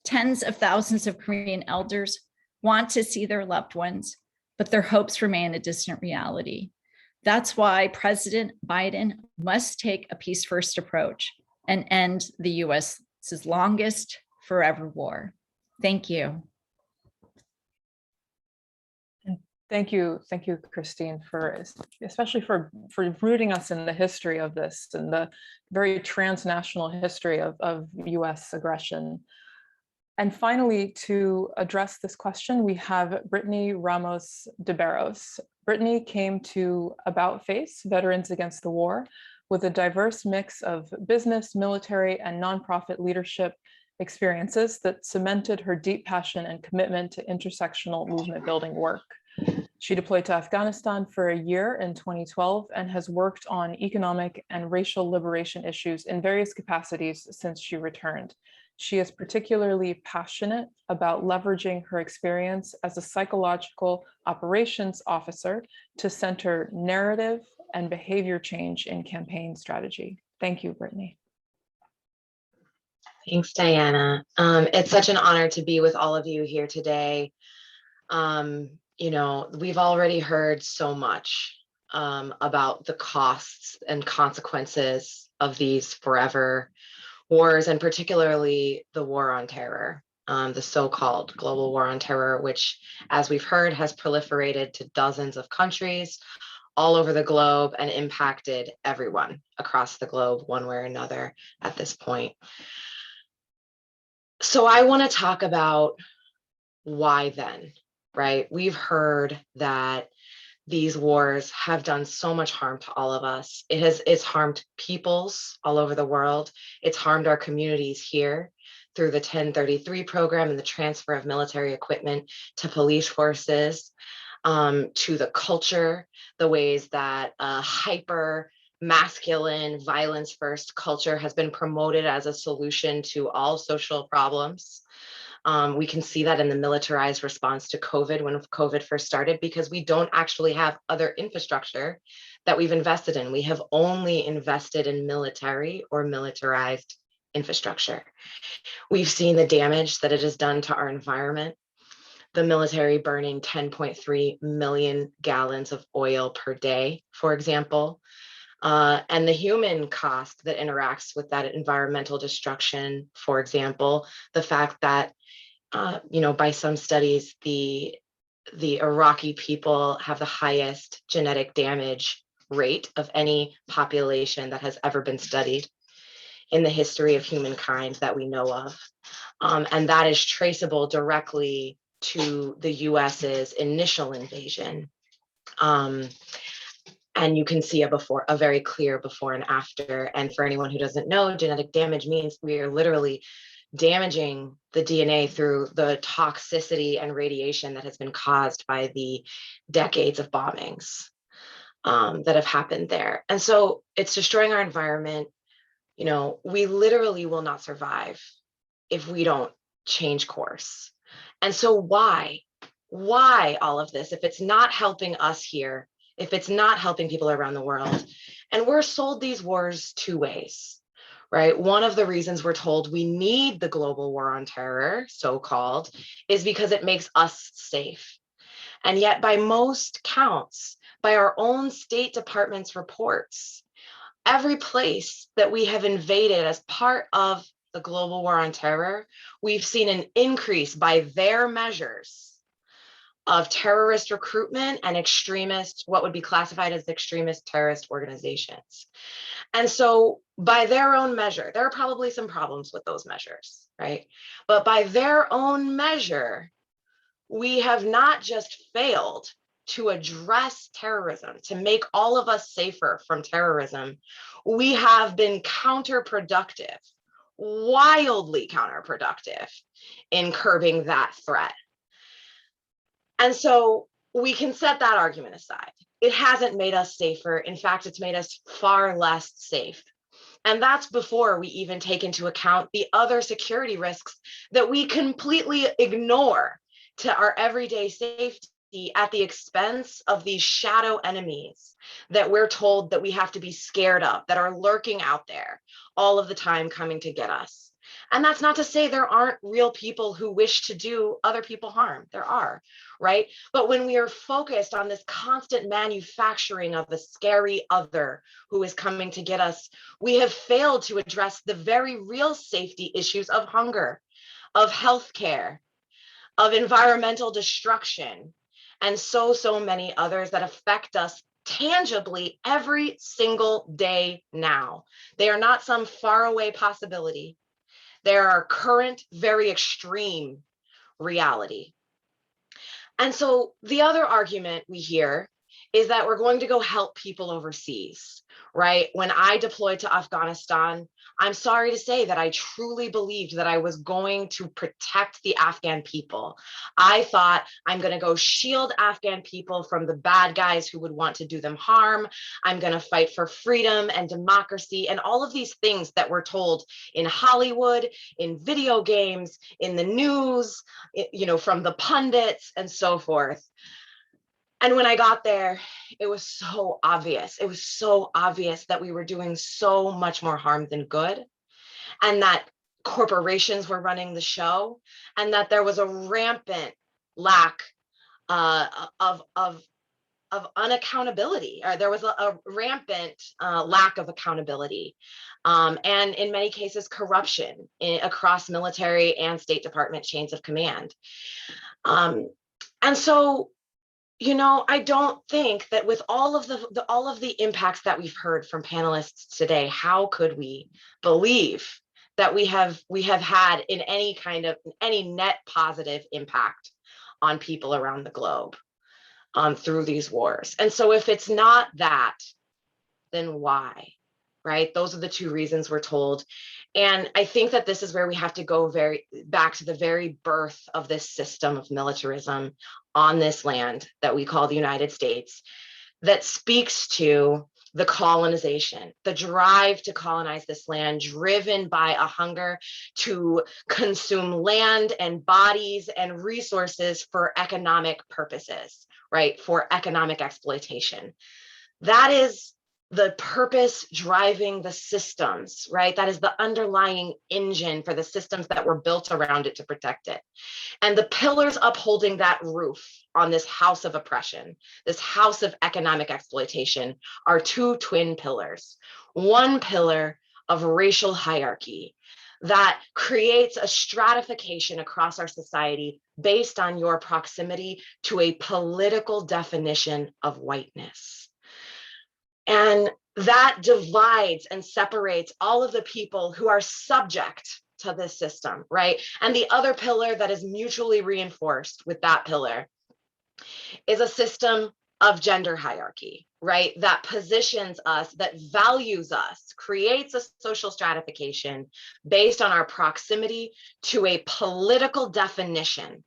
Tens of thousands of Korean elders want to see their loved ones, but their hopes remain a distant reality. That's why President Biden must take a peace-first approach and end the US's longest forever war. Thank you. Thank you, Christine, especially for rooting us in the history of this and the very transnational history of US aggression. And finally, to address this question, we have Brittany Ramos de Barros. Brittany came to About Face, Veterans Against the War, with a diverse mix of business, military, and nonprofit leadership experiences that cemented her deep passion and commitment to intersectional movement building work. She deployed to Afghanistan for a year in 2012 and has worked on economic and racial liberation issues in various capacities since she returned. She is particularly passionate about leveraging her experience as a psychological operations officer to center narrative and behavior change in campaign strategy. Thank you, Brittany. Thanks, Diana. It's such an honor to be with all of you here today. You know, we've already heard so much about the costs and consequences of these forever wars, and particularly the war on terror, the so-called global war on terror, which, as we've heard, has proliferated to dozens of countries all over the globe and impacted everyone across the globe one way or another at this point. So I want to talk about why then, right? We've heard that these wars have done so much harm to all of us. It's harmed peoples all over the world. It's harmed our communities here through the 1033 program and the transfer of military equipment to police forces, to the culture, the ways that hyper masculine violence first culture has been promoted as a solution to all social problems. We can see that in the militarized response to COVID when COVID first started, because we don't actually have other infrastructure that we've invested in. We have only invested in military or militarized infrastructure. We've seen the damage that it has done to our environment. The military burning 10.3 million gallons of oil per day, for example, and the human cost that interacts with that environmental destruction. For example, the fact that by some studies, the Iraqi people have the highest genetic damage rate of any population that has ever been studied in the history of humankind that we know of. And that is traceable directly to the US's initial invasion. And you can see a very clear before and after. And for anyone who doesn't know, genetic damage means we are literally damaging the DNA through the toxicity and radiation that has been caused by the decades of bombings that have happened there. And so it's destroying our environment. You know, we literally will not survive if we don't change course. And so why all of this if it's not helping us here, if it's not helping people around the world? And we're sold these wars two ways. Right? One of the reasons we're told we need the global war on terror, so-called, is because it makes us safe. And yet, by most counts, by our own State Department's reports, every place that we have invaded as part of the global war on terror, we've seen an increase by their measures of terrorist recruitment and extremist, what would be classified as extremist terrorist organizations. And so by their own measure, there are probably some problems with those measures, right? But by their own measure, we have not just failed to address terrorism, to make all of us safer from terrorism, we have been counterproductive wildly counterproductive in curbing that threat. And so we can set that argument aside. It hasn't made us safer. In fact, it's made us far less safe. And that's before we even take into account the other security risks that we completely ignore to our everyday safety at the expense of these shadow enemies that we're told that we have to be scared of, that are lurking out there all of the time coming to get us. And that's not to say there aren't real people who wish to do other people harm. There are, right? But when we are focused on this constant manufacturing of a scary other who is coming to get us, we have failed to address the very real safety issues of hunger, of healthcare, of environmental destruction, and so many others that affect us tangibly every single day now. They are not some faraway possibility. They are our current, very extreme reality. And so the other argument we hear is that we're going to go help people overseas, right? When I deployed to Afghanistan, I'm sorry to say that I truly believed that I was going to protect the Afghan people. I thought, I'm going to go shield Afghan people from the bad guys who would want to do them harm. I'm going to fight for freedom and democracy and all of these things that we're told in Hollywood, in video games, in the news, you know, from the pundits and so forth. And when I got there, it was so obvious. It was so obvious that we were doing so much more harm than good, and that corporations were running the show, and that there was a rampant lack of unaccountability, or there was a rampant lack of accountability, and in many cases, corruption across military and State Department chains of command. And so, you know, I don't think that with all of the impacts that we've heard from panelists today, how could we believe that we have had in any net positive impact on people around the globe through these wars? And so if it's not that, then why? Right? Those are the two reasons we're told. And I think that this is where we have to go back to the very birth of this system of militarism on this land that we call the United States, that speaks to the colonization, the drive to colonize this land, driven by a hunger to consume land and bodies and resources for economic purposes, right? For economic exploitation. That is the purpose driving the systems, right? That is the underlying engine for the systems that were built around it to protect it. And the pillars upholding that roof on this house of oppression, this house of economic exploitation, are two twin pillars. One pillar of racial hierarchy that creates a stratification across our society based on your proximity to a political definition of whiteness. And that divides and separates all of the people who are subject to this system, right? And the other pillar that is mutually reinforced with that pillar is a system of gender hierarchy, right? That positions us, that values us, creates a social stratification based on our proximity to a political definition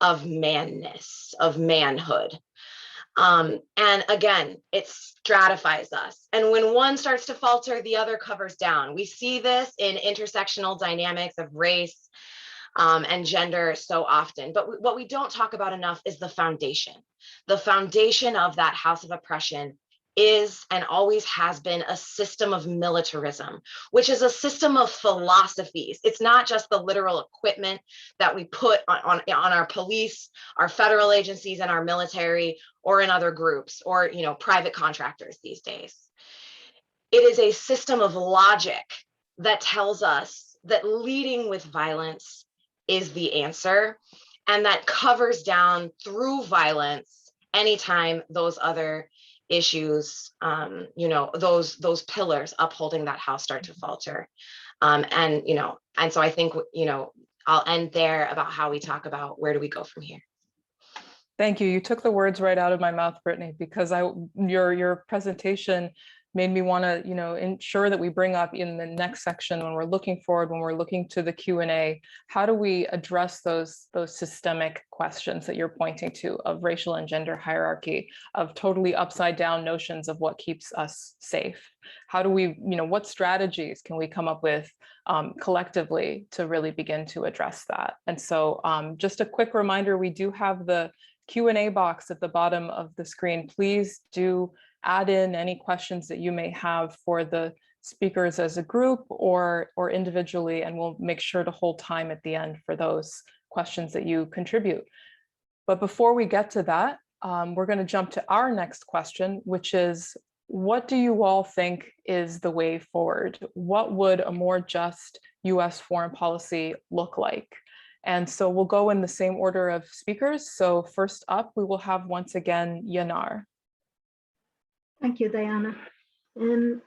of manness, of manhood. And again, it stratifies us. And when one starts to falter, the other covers down. We see this in intersectional dynamics of race and gender so often. But what we don't talk about enough is the foundation. The foundation of that house of oppression is and always has been a system of militarism, which is a system of philosophies. It's not just the literal equipment that we put on our police, our federal agencies, and our military, or in other groups, or private contractors these days. It is a system of logic that tells us that leading with violence is the answer, and that covers down through violence anytime those other issues, those pillars upholding that house start to falter. And so I think, I'll end there about how we talk about where do we go from here. Thank you. You took the words right out of my mouth, Brittany, because your presentation made me want to, ensure that we bring up in the next section when we're looking forward, when we're looking to the Q&A, how do we address those systemic questions that you're pointing to of racial and gender hierarchy, of totally upside down notions of what keeps us safe? How do we, what strategies can we come up with collectively to really begin to address that? And so just a quick reminder, we do have the Q&A box at the bottom of the screen. Please do add in any questions that you may have for the speakers as a group or individually, and we'll make sure to hold time at the end for those questions that you contribute. But before we get to that, we're going to jump to our next question, which is, what do you all think is the way forward? What would a more just US foreign policy look like? And so we'll go in the same order of speakers. So first up, we will have once again, Yanar. Thank you, Diana. In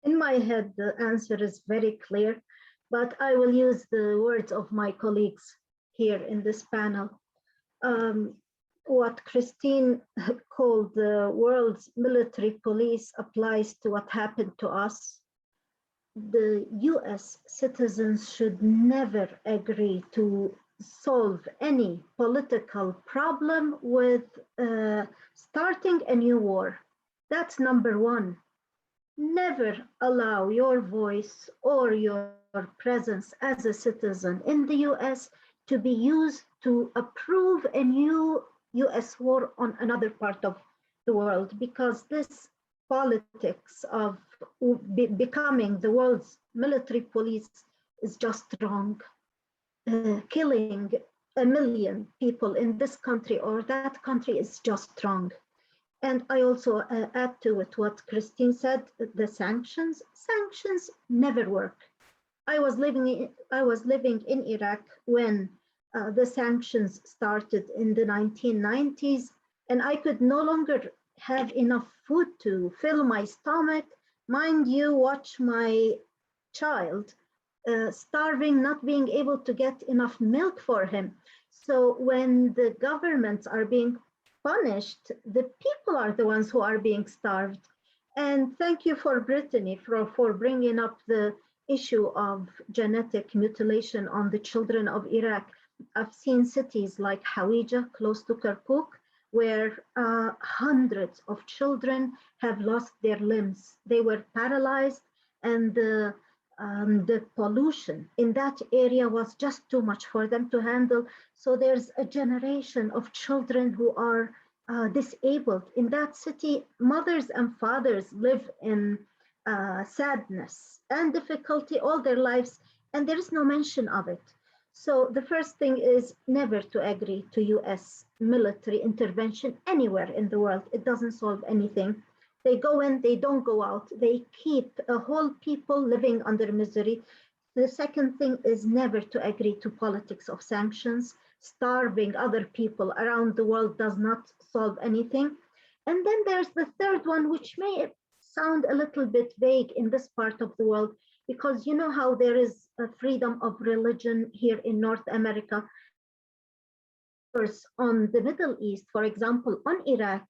my head, the answer is very clear, but I will use the words of my colleagues here in this panel. What Christine called the world's military police applies to what happened to us. The US citizens should never agree to solve any political problem with starting a new war. That's number one. Never allow your voice or your presence as a citizen in the US to be used to approve a new US war on another part of the world, because this politics of becoming the world's military police is just wrong. Killing 1 million people in this country or that country is just wrong. And I also add to it what Christine said, the sanctions never work. I was living in Iraq when the sanctions started in the 1990s, and I could no longer have enough food to fill my stomach. Mind you, watch my child starving, not being able to get enough milk for him. So when the governments are being punished, the people are the ones who are being starved. And thank you for Brittany for bringing up the issue of genetic mutilation on the children of Iraq. I've seen cities like Hawija, close to Kirkuk, where hundreds of children have lost their limbs. They were paralyzed, and the pollution in that area was just too much for them to handle. So there's a generation of children who are disabled. In that city, mothers and fathers live in sadness and difficulty all their lives, and there is no mention of it. So the first thing is never to agree to US military intervention anywhere in the world. It doesn't solve anything. They go in, they don't go out. They keep a whole people living under misery. The second thing is never to agree to politics of sanctions. Starving other people around the world does not solve anything. And then there's the third one, which may sound a little bit vague in this part of the world, because you know how there is a freedom of religion here in North America. On the Middle East, for example, on Iraq,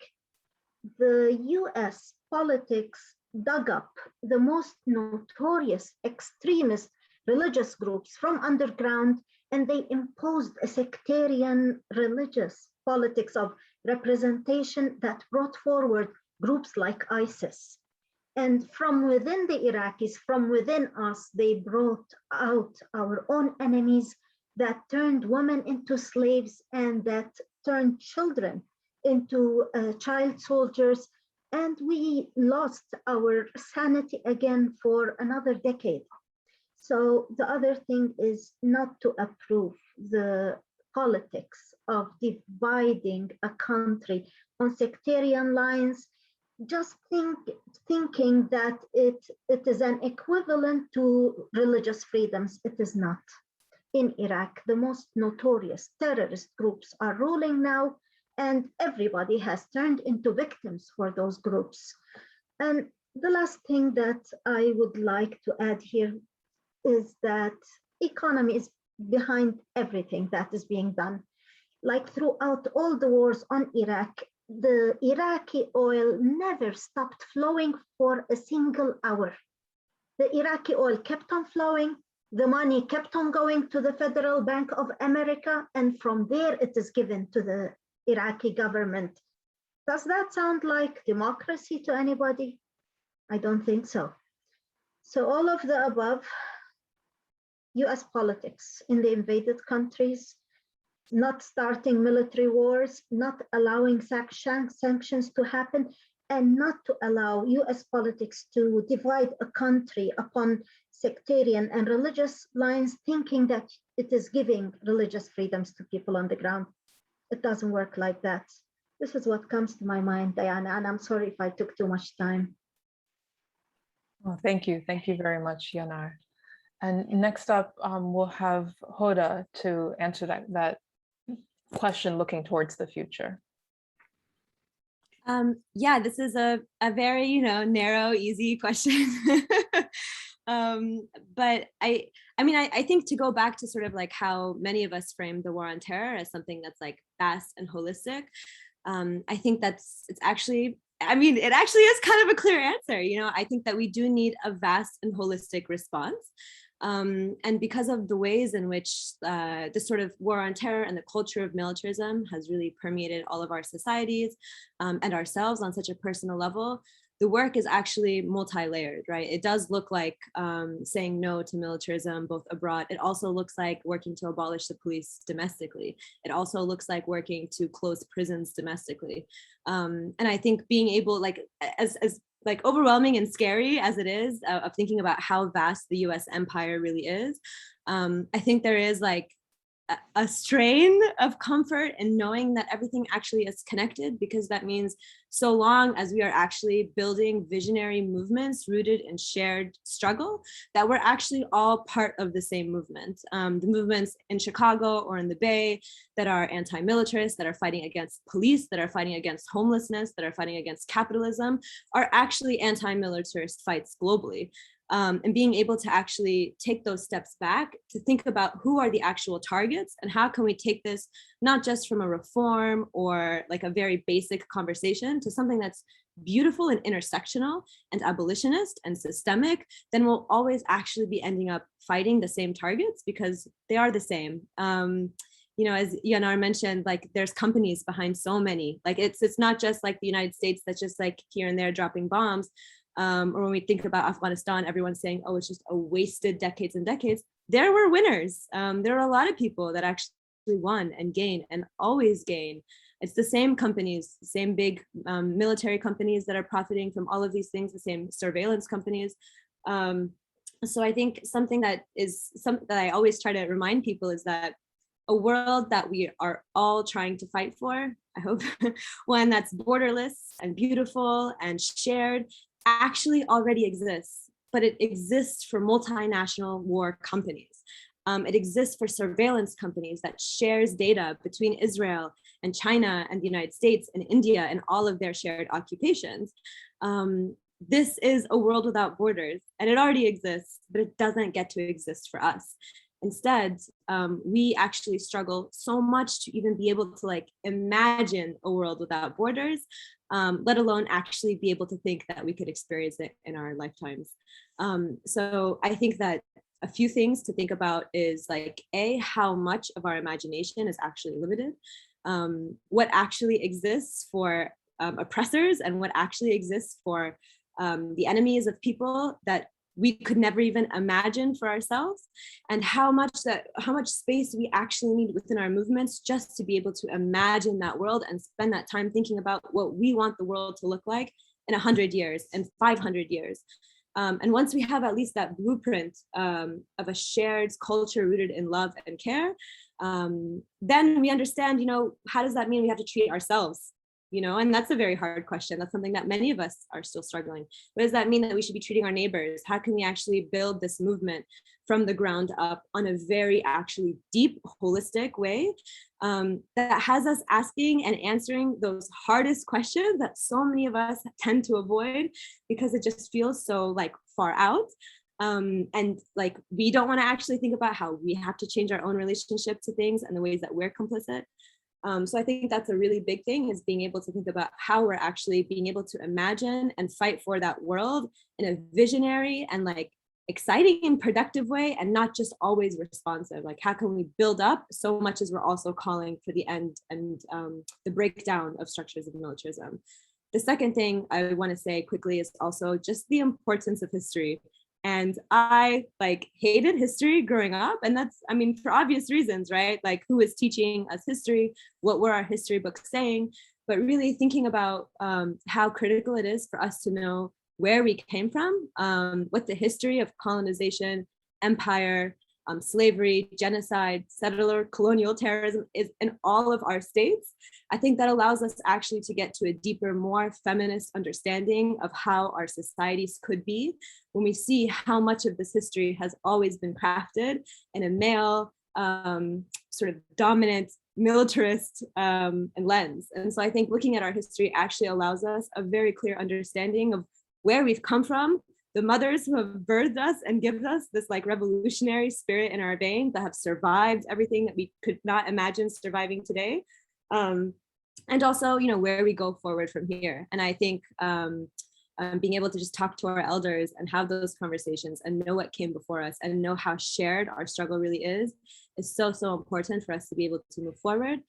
the US politics dug up the most notorious extremist religious groups from underground, and they imposed a sectarian religious politics of representation that brought forward groups like ISIS. And from within the Iraqis, from within us, they brought out our own enemies that turned women into slaves and that turned children into child soldiers. And we lost our sanity again for another decade. So the other thing is not to approve the politics of dividing a country on sectarian lines, just thinking that it is an equivalent to religious freedoms. It is not. In Iraq, the most notorious terrorist groups are ruling now, and everybody has turned into victims for those groups. And the last thing that I would like to add here is that economy is behind everything that is being done. Like throughout all the wars on Iraq, the Iraqi oil never stopped flowing for a single hour. The Iraqi oil kept on flowing, the money kept on going to the Federal Bank of America, and from there it is given to the Iraqi government. Does that sound like democracy to anybody? I don't think so. So all of the above, US politics in the invaded countries, not starting military wars, not allowing sanctions to happen, and not to allow US politics to divide a country upon sectarian and religious lines, thinking that it is giving religious freedoms to people on the ground. It doesn't work like that. This is what comes to my mind, Diana, and I'm sorry if I took too much time. Well, thank you. Thank you very much, Yanar. And next up, we'll have Hoda to answer that question looking towards the future. Yeah, this is a very, narrow, easy question. But I mean, I think to go back to sort of like how many of us frame the war on terror as something that's like vast and holistic, I think it actually is kind of a clear answer. I think that we do need a vast and holistic response. And because of the ways in which this sort of war on terror and the culture of militarism has really permeated all of our societies and ourselves on such a personal level, the work is actually multi-layered, right? It does look like saying no to militarism, both abroad. It also looks like working to abolish the police domestically. It also looks like working to close prisons domestically. And I think being able, as overwhelming and scary as it is of thinking about how vast the US empire really is, I think there is a strain of comfort in knowing that everything actually is connected, because that means so long as we are actually building visionary movements rooted in shared struggle, that we're actually all part of the same movement. The movements in Chicago or in the Bay that are anti-militarist, that are fighting against police, that are fighting against homelessness, that are fighting against capitalism, are actually anti-militarist fights globally. And being able to actually take those steps back to think about who are the actual targets and how can we take this not just from a reform or like a very basic conversation to something that's beautiful and intersectional and abolitionist and systemic, then we'll always actually be ending up fighting the same targets because they are the same. As Yanar mentioned, there's companies behind so many, it's not just like the United States that's just like here and there dropping bombs. Or when we think about Afghanistan, everyone's saying, oh, it's just a wasted decades and decades. There were winners. There are a lot of people that actually won and gain and always gain. It's the same companies, the same big military companies that are profiting from all of these things, the same surveillance companies. So I think something that I always try to remind people is that a world that we are all trying to fight for, I hope, one that's borderless and beautiful and shared, actually already exists, but it exists for multinational war companies. It exists for surveillance companies that shares data between Israel and China and the United States and India and all of their shared occupations. This is a world without borders, and it already exists, but it doesn't get to exist for us. Instead, we actually struggle so much to even be able to imagine a world without borders, let alone actually be able to think that we could experience it in our lifetimes. So I think that a few things to think about is how much of our imagination is actually limited, what actually exists for oppressors and what actually exists for the enemies of people that we could never even imagine for ourselves, and how much space we actually need within our movements just to be able to imagine that world and spend that time thinking about what we want the world to look like in 100 years and 500 years. And once we have at least that blueprint of a shared culture rooted in love and care, then we understand, how does that mean we have to treat ourselves? And that's a very hard question. That's something that many of us are still struggling. What does that mean that we should be treating our neighbors? How can we actually build this movement from the ground up on a very actually deep, holistic way that has us asking and answering those hardest questions that so many of us tend to avoid because it just feels so far out. And we don't want to actually think about how we have to change our own relationship to things and the ways that we're complicit. So I think that's a really big thing, is being able to think about how we're actually being able to imagine and fight for that world in a visionary and like exciting and productive way, and not just always responsive. Like, how can we build up so much as we're also calling for the end and the breakdown of structures of militarism. The second thing I want to say quickly is also just the importance of history. And I like hated history growing up, and that's, I mean, for obvious reasons, right? Like, who is teaching us history? What were our history books saying? But really thinking about how critical it is for us to know where we came from, what the history of colonization, empire, slavery, genocide, settler, colonial terrorism is in all of our states. I think that allows us actually to get to a deeper, more feminist understanding of how our societies could be when we see how much of this history has always been crafted in a male, sort of dominant, militarist lens. And so I think looking at our history actually allows us a very clear understanding of where we've come from, the mothers who have birthed us and given us this like revolutionary spirit in our veins that have survived everything that we could not imagine surviving today. And also, you know, where we go forward from here. And I think being able to just talk to our elders and have those conversations and know what came before us and know how shared our struggle really is so, so important for us to be able to move forward.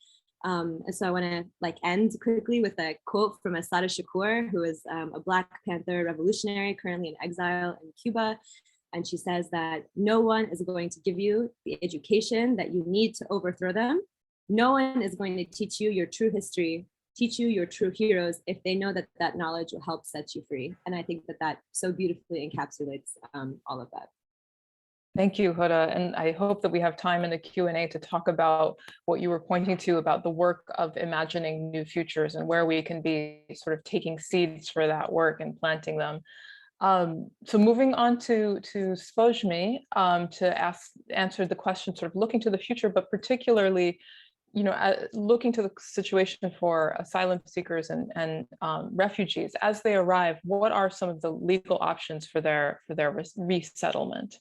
And so I want to like end quickly with a quote from Assata Shakur, who is a Black Panther revolutionary currently in exile in Cuba. And she says that no one is going to give you the education that you need to overthrow them. No one is going to teach you your true history, teach you your true heroes, if they know that that knowledge will help set you free. And I think that that so beautifully encapsulates all of that. Thank you, Hoda. And I hope that we have time in the Q&A to talk about what you were pointing to about the work of imagining new futures and where we can be sort of taking seeds for that work and planting them. So moving on to Spojmie to answer the question, sort of looking to the future, but particularly, you know, looking to the situation for asylum seekers and refugees as they arrive. What are some of the legal options for their resettlement?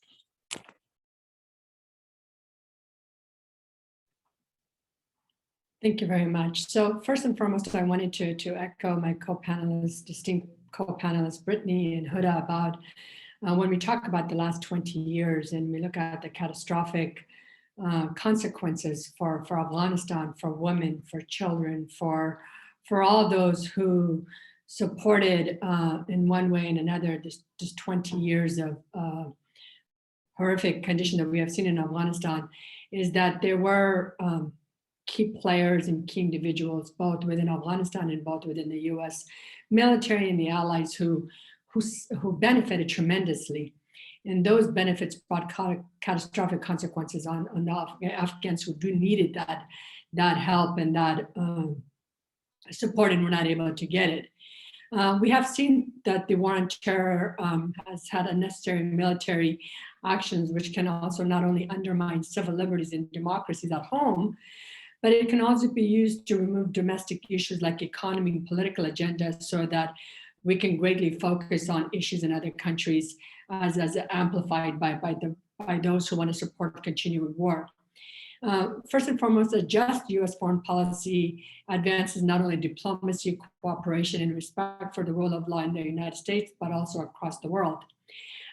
Thank you very much. So first and foremost, I wanted to echo my co-panelists, distinct co-panelists, Brittany and Hoda, about when we talk about the last 20 years and we look at the catastrophic consequences for Afghanistan, for women, for children, for all those who supported in one way and another this 20 years of horrific condition that we have seen in Afghanistan, is that there were key players and key individuals, both within Afghanistan and both within the US military and the allies who benefited tremendously. And those benefits brought catastrophic consequences on the Afghans who needed that help and that support and were not able to get it. We have seen that the war on terror has had unnecessary military actions, which can also not only undermine civil liberties and democracies at home, but it can also be used to remove domestic issues like economy and political agendas so that we can greatly focus on issues in other countries as amplified by those who want to support continuing war. First and foremost, a just US foreign policy advances not only diplomacy, cooperation, and respect for the rule of law in the United States, but also across the world.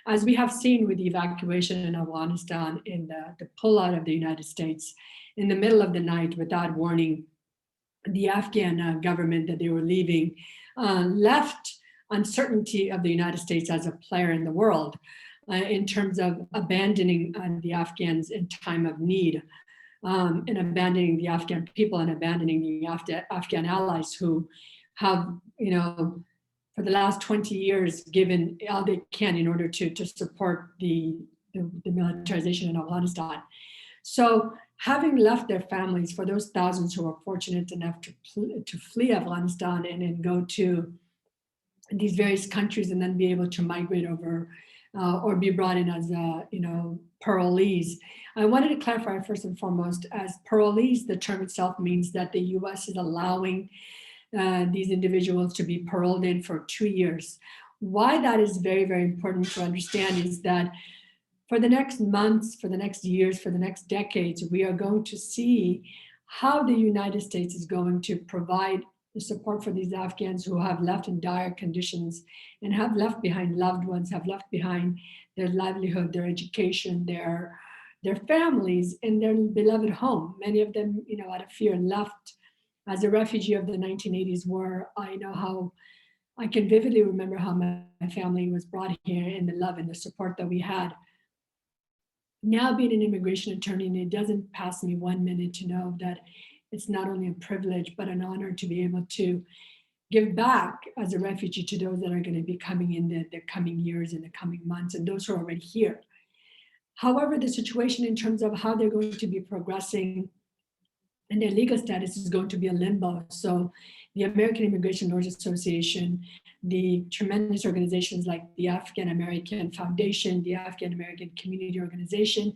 As we have seen with the evacuation in Afghanistan and the pullout of the United States in the middle of the night without warning, the Afghan government that they were leaving left uncertainty of the United States as a player in the world in terms of abandoning the Afghans in time of need and abandoning the Afghan people and abandoning the Afghan allies who have, you know, for the last 20 years given all they can in order to support the militarization in Afghanistan. So having left their families, for those thousands who are fortunate enough to flee Afghanistan and then go to these various countries and then be able to migrate over or be brought in as parolees. I wanted to clarify first and foremost, as parolees, the term itself means that the US is allowing these individuals to be paroled in for 2 years. Why that is very, very important to understand is that for the next months, for the next years, for the next decades, we are going to see how the United States is going to provide the support for these Afghans who have left in dire conditions and have left behind loved ones, have left behind their livelihood, their education, their families, and their beloved home. Many of them, out of fear, left as a refugee of the 1980s war. I can vividly remember how my family was brought here and the love and the support that we had. Now being an immigration attorney, and it doesn't pass me 1 minute to know that it's not only a privilege, but an honor to be able to give back as a refugee to those that are going to be coming in the coming years, in the coming months, and those who are already here. However, the situation in terms of how they're going to be progressing and their legal status is going to be a limbo. So the American Immigration Lawyers Association, the tremendous organizations like the Afghan American Foundation, the Afghan American Community Organization,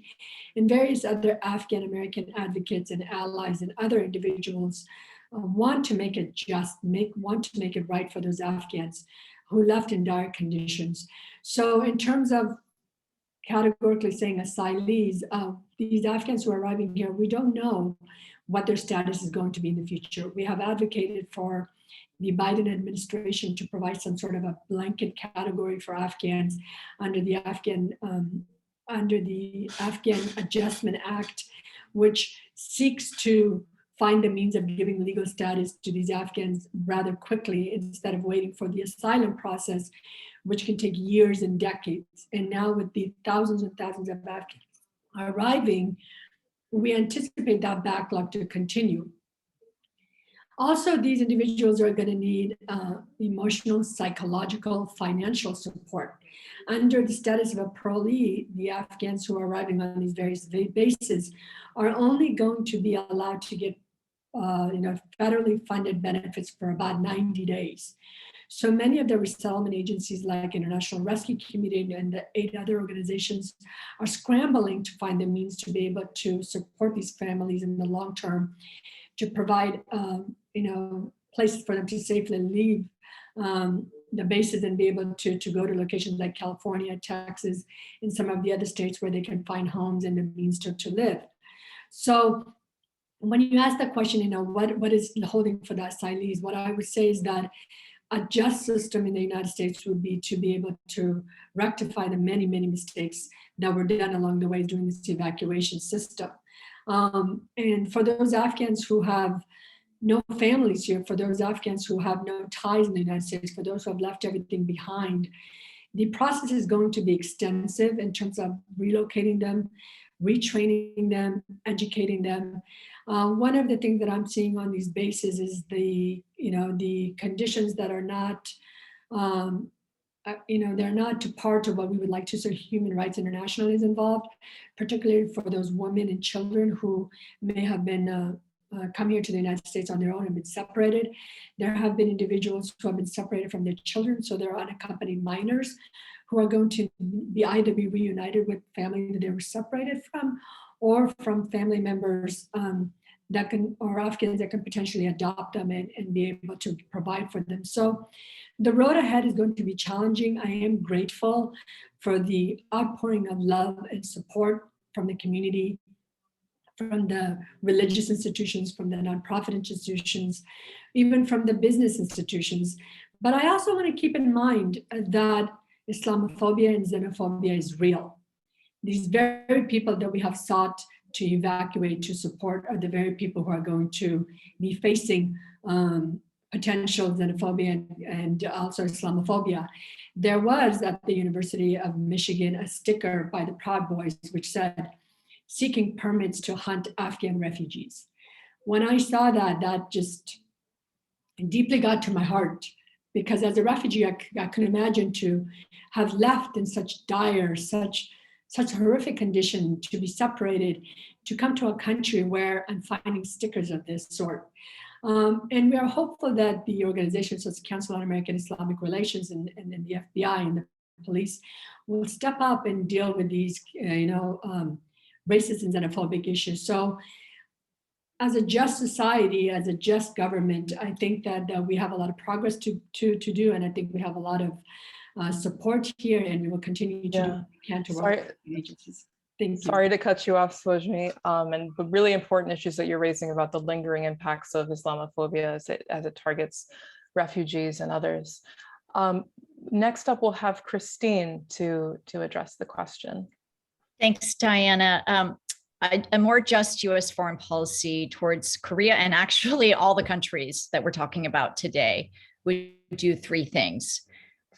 and various other Afghan American advocates and allies and other individuals want to make it right for those Afghans who left in dire conditions. So in terms of categorically saying asylees, these Afghans who are arriving here, we don't know what their status is going to be in the future. We have advocated for the Biden administration to provide some sort of a blanket category for Afghans under the Afghan Adjustment Act, which seeks to find the means of giving legal status to these Afghans rather quickly instead of waiting for the asylum process, which can take years and decades. And now with the thousands and thousands of Afghans arriving, we anticipate that backlog to continue. Also, these individuals are going to need emotional, psychological, financial support. Under the status of a parolee, the Afghans who are arriving on these various bases are only going to be allowed to get federally funded benefits for about 90 days. So many of the resettlement agencies like International Rescue Committee and the 8 other organizations are scrambling to find the means to be able to support these families in the long term, to provide places for them to safely leave the bases and be able to go to locations like California, Texas, and some of the other states where they can find homes and the means to live. So when you ask that question, what is holding for the asylees, what I would say is that a just system in the United States would be to be able to rectify the many, many mistakes that were done along the way during this evacuation system. And for those Afghans who have no families here, for those Afghans who have no ties in the United States, for those who have left everything behind, the process is going to be extensive in terms of relocating them, retraining them, educating them. One of the things that I'm seeing on these bases is the conditions that are not, they're not to part of what we would like to. So Human Rights International is involved, particularly for those women and children who may have been come here to the United States on their own and been separated. There have been individuals who have been separated from their children, so they're unaccompanied minors who are going to either be reunited with family that they were separated from, or from family members or Afghans that can potentially adopt them and be able to provide for them. So the road ahead is going to be challenging. I am grateful for the outpouring of love and support from the community, from the religious institutions, from the nonprofit institutions, even from the business institutions. But I also want to keep in mind that Islamophobia and xenophobia is real. These very people that we have sought to evacuate, to support, are the very people who are going to be facing potential xenophobia and also Islamophobia. There was at the University of Michigan a sticker by the Proud Boys which said, "Seeking permits to hunt Afghan refugees." When I saw that, that just deeply got to my heart, because as a refugee, I could imagine to have left in such dire, such horrific condition, to be separated, to come to a country where I'm finding stickers of this sort. And we are hopeful that the organizations such as Council on American Islamic Relations and the FBI and the police will step up and deal with these, racist and xenophobic issues. So as a just society, as a just government, I think that we have a lot of progress to do, and I think we have a lot of support here, and we will continue to do what we can to work with the agencies. Thank you. Sorry to cut you off, Spojmie, and the really important issues that you're raising about the lingering impacts of Islamophobia as it targets refugees and others. Next up, we'll have Christine to address the question. Thanks, Diana. A more just U.S. foreign policy towards Korea and actually all the countries that we're talking about today would do three things.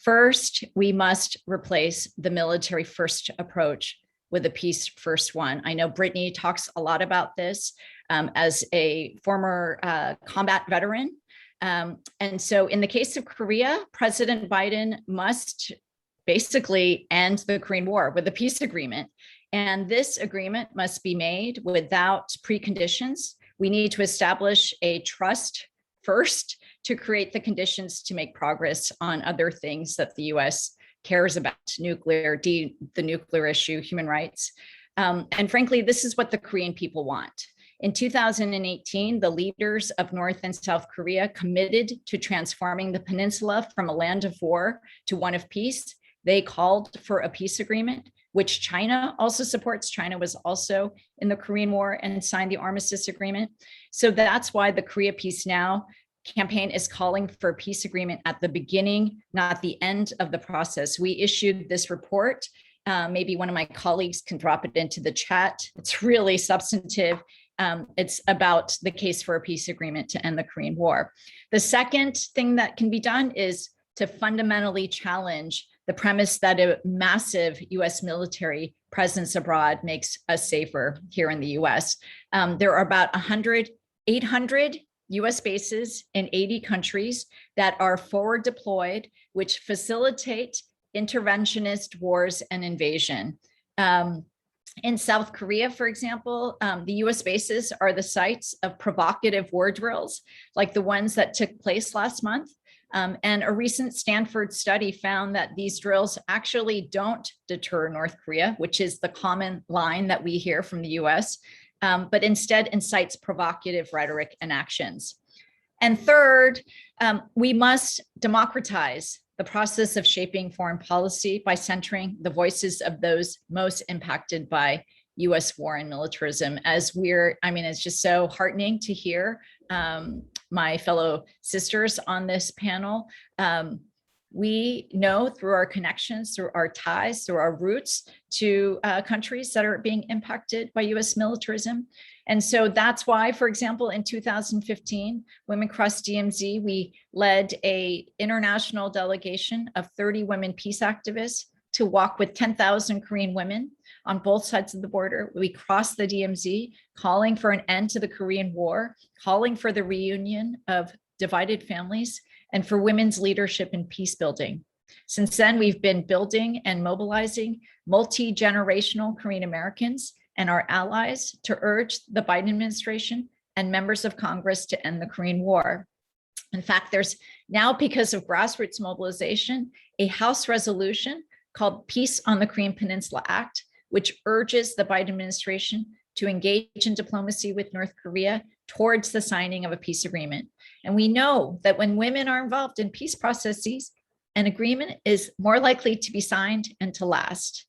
First, we must replace the military first approach with a peace first one. I know Brittany talks a lot about this as a former combat veteran. And so in the case of Korea, President Biden must basically end the Korean War with a peace agreement. And this agreement must be made without preconditions. We need to establish a trust first to create the conditions to make progress on other things that the US cares about, the nuclear issue, human rights. And frankly, this is what the Korean people want. In 2018, the leaders of North and South Korea committed to transforming the peninsula from a land of war to one of peace. They called for a peace agreement, which China also supports. China was also in the Korean War and signed the armistice agreement. So that's why the Korea Peace Now campaign is calling for a peace agreement at the beginning, not the end of the process. We issued this report. Maybe one of my colleagues can drop it into the chat. It's really substantive. It's about the case for a peace agreement to end the Korean War. The second thing that can be done is to fundamentally challenge the premise that a massive US military presence abroad makes us safer here in the US. There are about 800 US bases in 80 countries that are forward deployed, which facilitate interventionist wars and invasion. In South Korea, for example, the US bases are the sites of provocative war drills, like the ones that took place last month. And a recent Stanford study found that these drills actually don't deter North Korea, which is the common line that we hear from the US, but instead incites provocative rhetoric and actions. And third, we must democratize the process of shaping foreign policy by centering the voices of those most impacted by US war and militarism. It's just so heartening to hear my fellow sisters on this panel. We know through our connections, through our ties, through our roots to countries that are being impacted by US militarism. And so that's why, for example, in 2015, Women Cross DMZ, we led an international delegation of 30 women peace activists to walk with 10,000 Korean women on both sides of the border. We crossed the DMZ, calling for an end to the Korean War, calling for the reunion of divided families, and for women's leadership in peace building. Since then, we've been building and mobilizing multi-generational Korean Americans and our allies to urge the Biden administration and members of Congress to end the Korean War. In fact, there's now, because of grassroots mobilization, a House resolution called Peace on the Korean Peninsula Act, which urges the Biden administration to engage in diplomacy with North Korea towards the signing of a peace agreement. And we know that when women are involved in peace processes, an agreement is more likely to be signed and to last.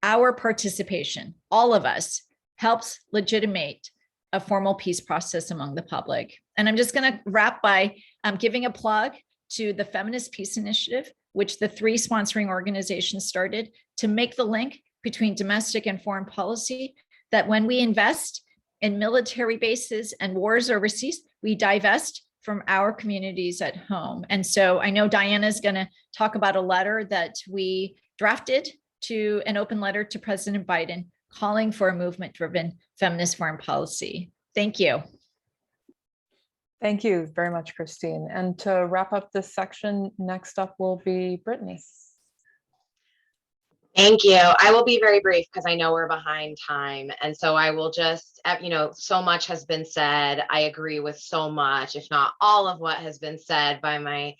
Our participation, all of us, helps legitimate a formal peace process among the public. And I'm just going to wrap by giving a plug to the Feminist Peace Initiative, which the three sponsoring organizations started to make the link between domestic and foreign policy, that when we invest in military bases and wars overseas, we divest from our communities at home. And so I know Diana is going to talk about a letter that we drafted, to an open letter to President Biden calling for a movement-driven feminist foreign policy. Thank you. Thank you very much, Christine. And to wrap up this section, next up will be Brittany. Thank you. I will be very brief because I know we're behind time. And so I will just, so much has been said. I agree with so much, if not all of what has been said by my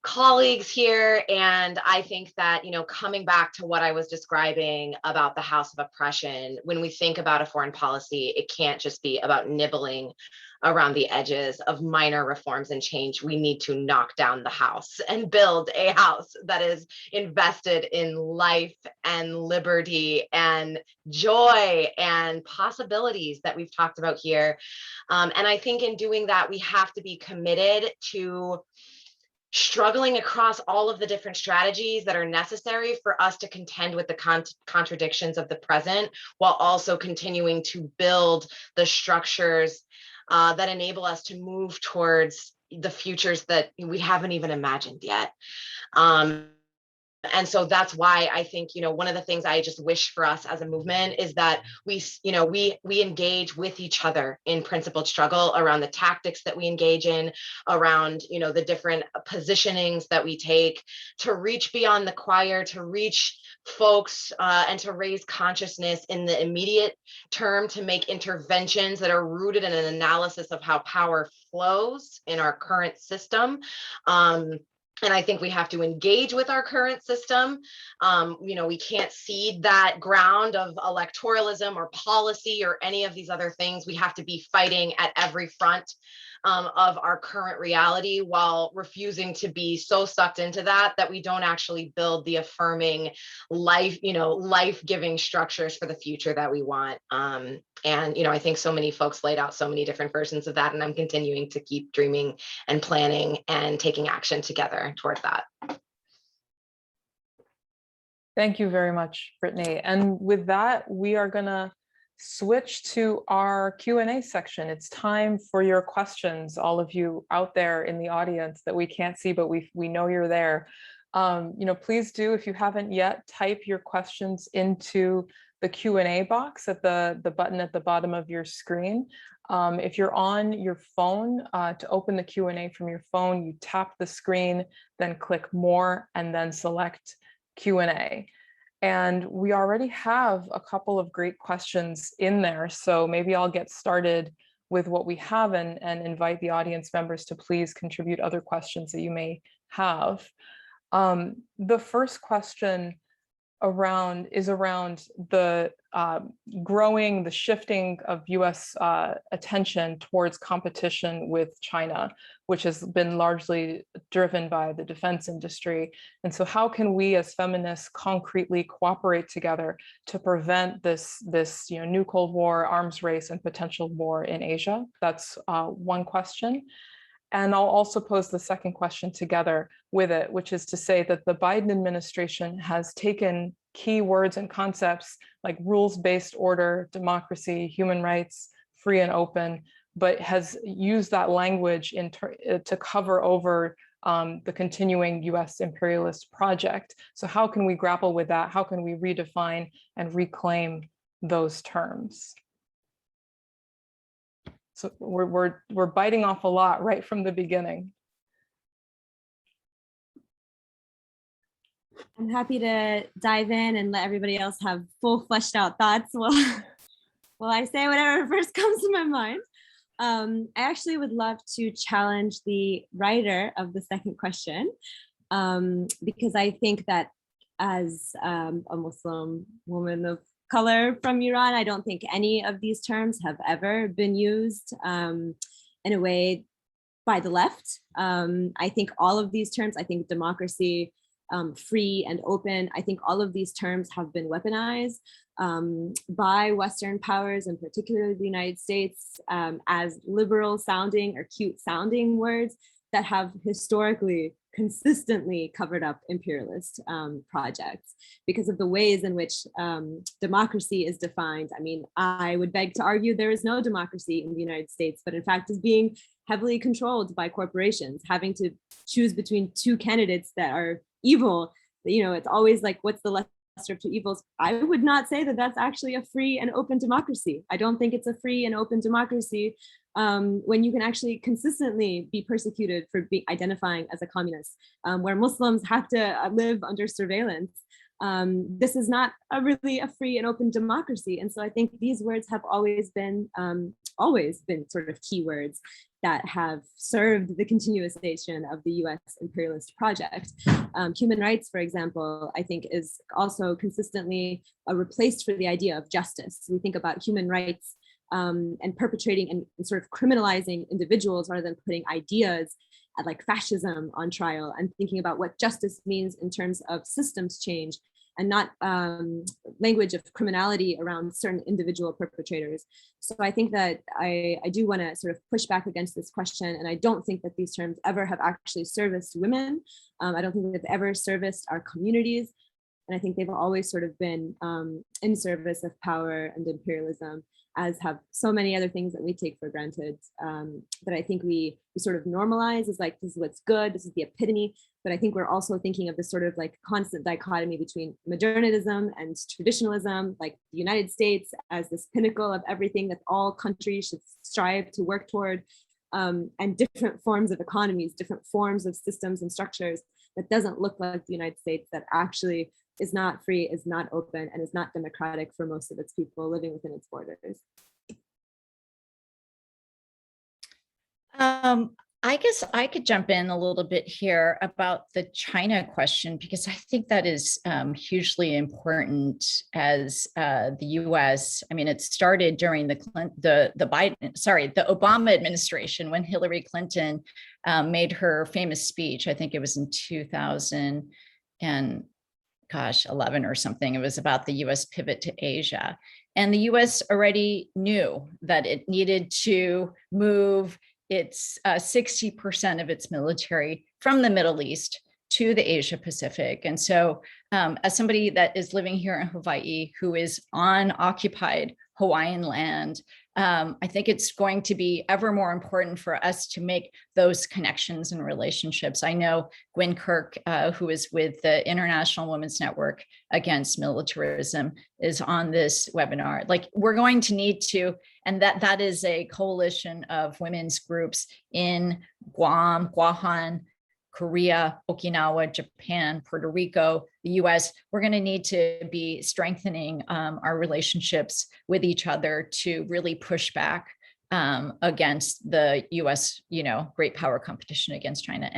colleagues here. And I think that, you know, coming back to what I was describing about the house of oppression, when we think about a foreign policy, it can't just be about nibbling around the edges of minor reforms and change. We need to knock down the house and build a house that is invested in life and liberty and joy and possibilities that we've talked about here. And I think in doing that, we have to be committed to struggling across all of the different strategies that are necessary for us to contend with the contradictions of the present, while also continuing to build the structures that enable us to move towards the futures that we haven't even imagined yet. And so that's why I think, you know, one of the things I just wish for us as a movement is that we engage with each other in principled struggle around the tactics that we engage in, around, you know, the different positionings that we take to reach beyond the choir, to reach folks and to raise consciousness in the immediate term, to make interventions that are rooted in an analysis of how power flows in our current system. And I think we have to engage with our current system. You know, we can't cede that ground of electoralism or policy or any of these other things. We have to be fighting at every front of our current reality, while refusing to be so sucked into that we don't actually build the affirming life, you know, life-giving structures for the future that we want. And, you know, I think so many folks laid out so many different versions of that, and I'm continuing to keep dreaming and planning and taking action together towards that. Thank you very much, Brittany. And with that, we are gonna switch to our Q&A section. It's time for your questions, all of you out there in the audience that we can't see, but we know you're there. You know, please do, if you haven't yet, type your questions into the Q&A box at the button at the bottom of your screen. If you're on your phone, to open the Q&A from your phone, you tap the screen, then click more, and then select Q&A. And we already have a couple of great questions in there, so maybe I'll get started with what we have and invite the audience members to please contribute other questions that you may have. The first question is around the the shifting of US attention towards competition with China, which has been largely driven by the defense industry. And so how can we as feminists concretely cooperate together to prevent this you know, new Cold War, arms race, and potential war in Asia? That's one question. And I'll also pose the second question together with it, which is to say that the Biden administration has taken key words and concepts like rules-based order, democracy, human rights, free and open, but has used that language to cover over the continuing US imperialist project. So how can we grapple with that? How can we redefine and reclaim those terms? So we're biting off a lot right from the beginning. I'm happy to dive in and let everybody else have full fleshed out thoughts while I say whatever first comes to my mind. I actually would love to challenge the writer of the second question, because I think that as a Muslim woman of color from Iran, I don't think any of these terms have ever been used in a way by the left. I think all of these terms, I think democracy, free and open, I think all of these terms have been weaponized by Western powers, and particularly the United States, as liberal sounding or cute sounding words that have historically consistently covered up imperialist projects because of the ways in which democracy is defined. I mean, I would beg to argue there is no democracy in the United States, but in fact is being heavily controlled by corporations, having to choose between two candidates that are evil. You know, it's always like, what's the lesser of two evils? I would not say that that's actually a free and open democracy. I don't think it's a free and open democracy when you can actually consistently be persecuted for identifying as a communist, where Muslims have to live under surveillance. This is not really a free and open democracy. And so I think these words have always been always been sort of keywords that have served the continuation of the US imperialist project. Human rights, for example, I think is also consistently replaced for the idea of justice. We think about human rights and perpetrating and sort of criminalizing individuals rather than putting ideas like fascism on trial, and thinking about what justice means in terms of systems change and not language of criminality around certain individual perpetrators. So I think that I do want to sort of push back against this question, and I don't think that these terms ever have actually serviced women. I don't think they've ever serviced our communities, and I think they've always sort of been in service of power and imperialism, as have so many other things that we take for granted, that I think we sort of normalize as like, this is what's good, this is the epitome. But I think we're also thinking of this sort of like constant dichotomy between modernism and traditionalism, like the United States as this pinnacle of everything that all countries should strive to work toward, and different forms of economies, different forms of systems and structures that doesn't look like the United States, that actually is not free, is not open, and is not democratic for most of its people living within its borders. I guess I could jump in a little bit here about the China question, because I think that is hugely important as the U.S. I mean, it started during the Obama administration, when Hillary Clinton made her famous speech. I think it was in 2011 or something. It was about the U.S. pivot to Asia, and the U.S. already knew that it needed to move its 60% of its military from the Middle East to the Asia Pacific. And so as somebody that is living here in Hawaii, who is on occupied Hawaiian land, I think it's going to be ever more important for us to make those connections and relationships. I know Gwen Kirk, who is with the International Women's Network Against Militarism, is on this webinar. Like, we're going to need to, and that is a coalition of women's groups in Guam, Guahan, Korea, Okinawa, Japan, Puerto Rico, the US. We're going to need to be strengthening our relationships with each other to really push back against the US, great power competition against China.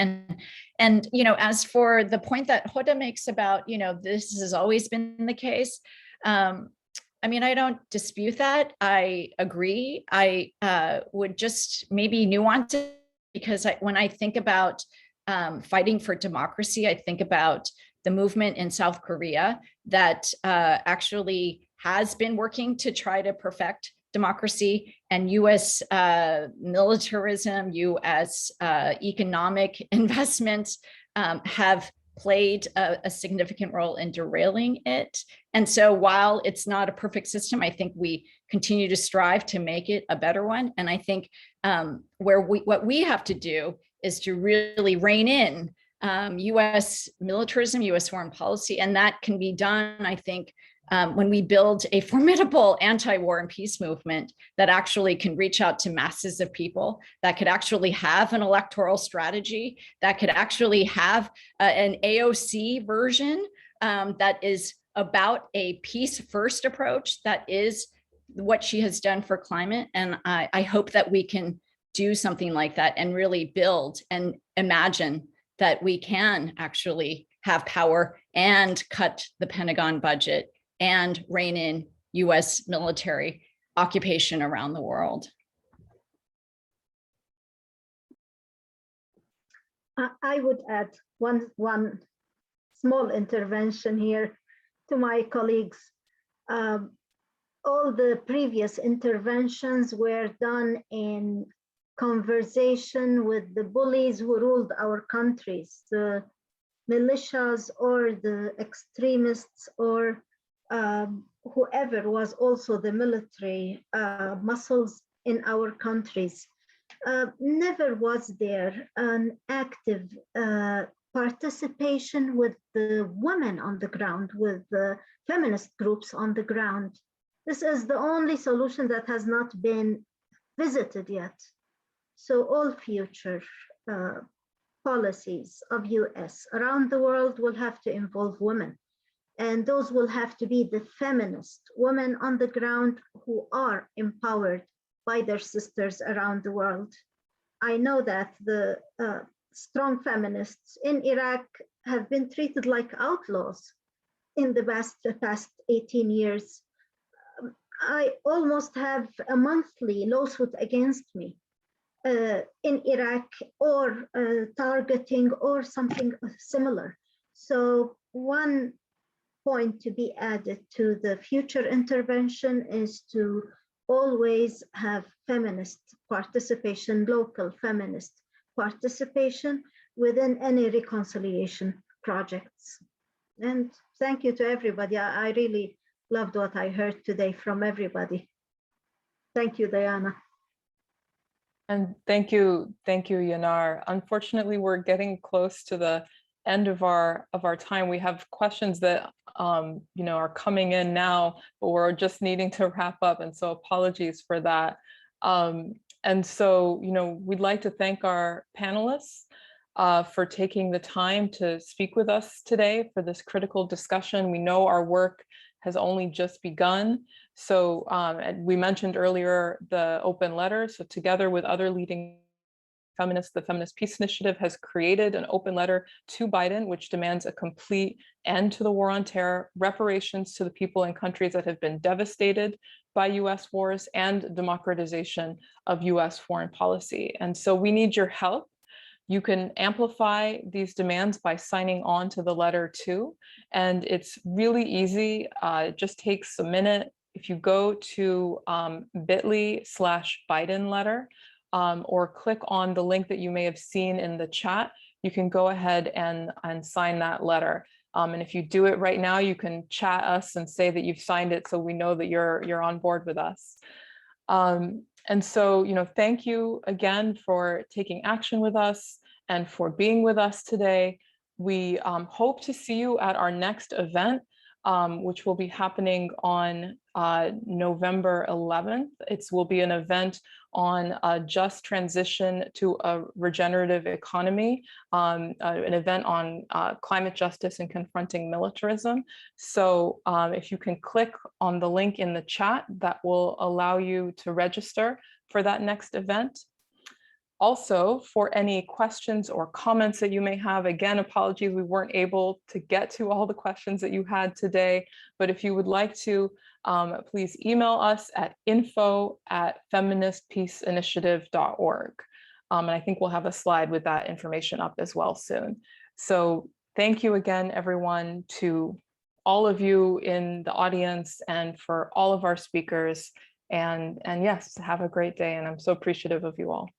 And as for the point that Hoda makes about, this has always been the case. I mean, I don't dispute that. I agree. I would just maybe nuance it, because when I think about fighting for democracy, I think about the movement in South Korea that actually has been working to try to perfect democracy, and US militarism, US economic investments have played a significant role in derailing it. And so while it's not a perfect system, I think we continue to strive to make it a better one. And I think what we have to do is to really rein in US militarism, US foreign policy. And that can be done, I think, when we build a formidable anti-war and peace movement that actually can reach out to masses of people, that could actually have an electoral strategy, that could actually have an AOC version that is about a peace first approach. That is what she has done for climate. And I hope that we can do something like that and really build and imagine that we can actually have power and cut the Pentagon budget and rein in US military occupation around the world. I would add one small intervention here to my colleagues. All the previous interventions were done in conversation with the bullies who ruled our countries, the militias or the extremists or whoever was also the military muscles in our countries. Never was there an active participation with the women on the ground, with the feminist groups on the ground. This is the only solution that has not been visited yet. So all future policies of US around the world will have to involve women. And those will have to be the feminist women on the ground who are empowered by their sisters around the world. I know that the strong feminists in Iraq have been treated like outlaws in the past 18 years. I almost have a monthly lawsuit against me in Iraq, or targeting or something similar. So one point to be added to the future intervention is to always have feminist participation, local feminist participation within any reconciliation projects. And thank you to everybody. I really loved what I heard today from everybody. Thank you, Diana. And thank you, Yanar. Unfortunately, we're getting close to the end of our time. We have questions that are coming in now, but we're just needing to wrap up, and so apologies for that. And so we'd like to thank our panelists for taking the time to speak with us today for this critical discussion. We know our work has only just begun. So we mentioned earlier the open letter. So together with other leading feminists, the Feminist Peace Initiative has created an open letter to Biden, which demands a complete end to the war on terror, reparations to the people and countries that have been devastated by US wars, and democratization of US foreign policy. And so we need your help. You can amplify these demands by signing on to the letter too. And it's really easy. It just takes a minute. If you go to bit.ly/Biden letter, or click on the link that you may have seen in the chat, you can go ahead and sign that letter. And if you do it right now, you can chat us and say that you've signed it so we know that you're on board with us. And so, thank you again for taking action with us and for being with us today. We hope to see you at our next event, which will be happening on November 11th. It will be an event on a just transition to a regenerative economy, an event on climate justice and confronting militarism. So if you can click on the link in the chat, that will allow you to register for that next event. Also, for any questions or comments that you may have, again, apologies, we weren't able to get to all the questions that you had today, but if you would like to, please email us at info@feministpeaceinitiative.org. And I think we'll have a slide with that information up as well soon. So thank you again, everyone, to all of you in the audience and for all of our speakers. And yes, have a great day. And I'm so appreciative of you all.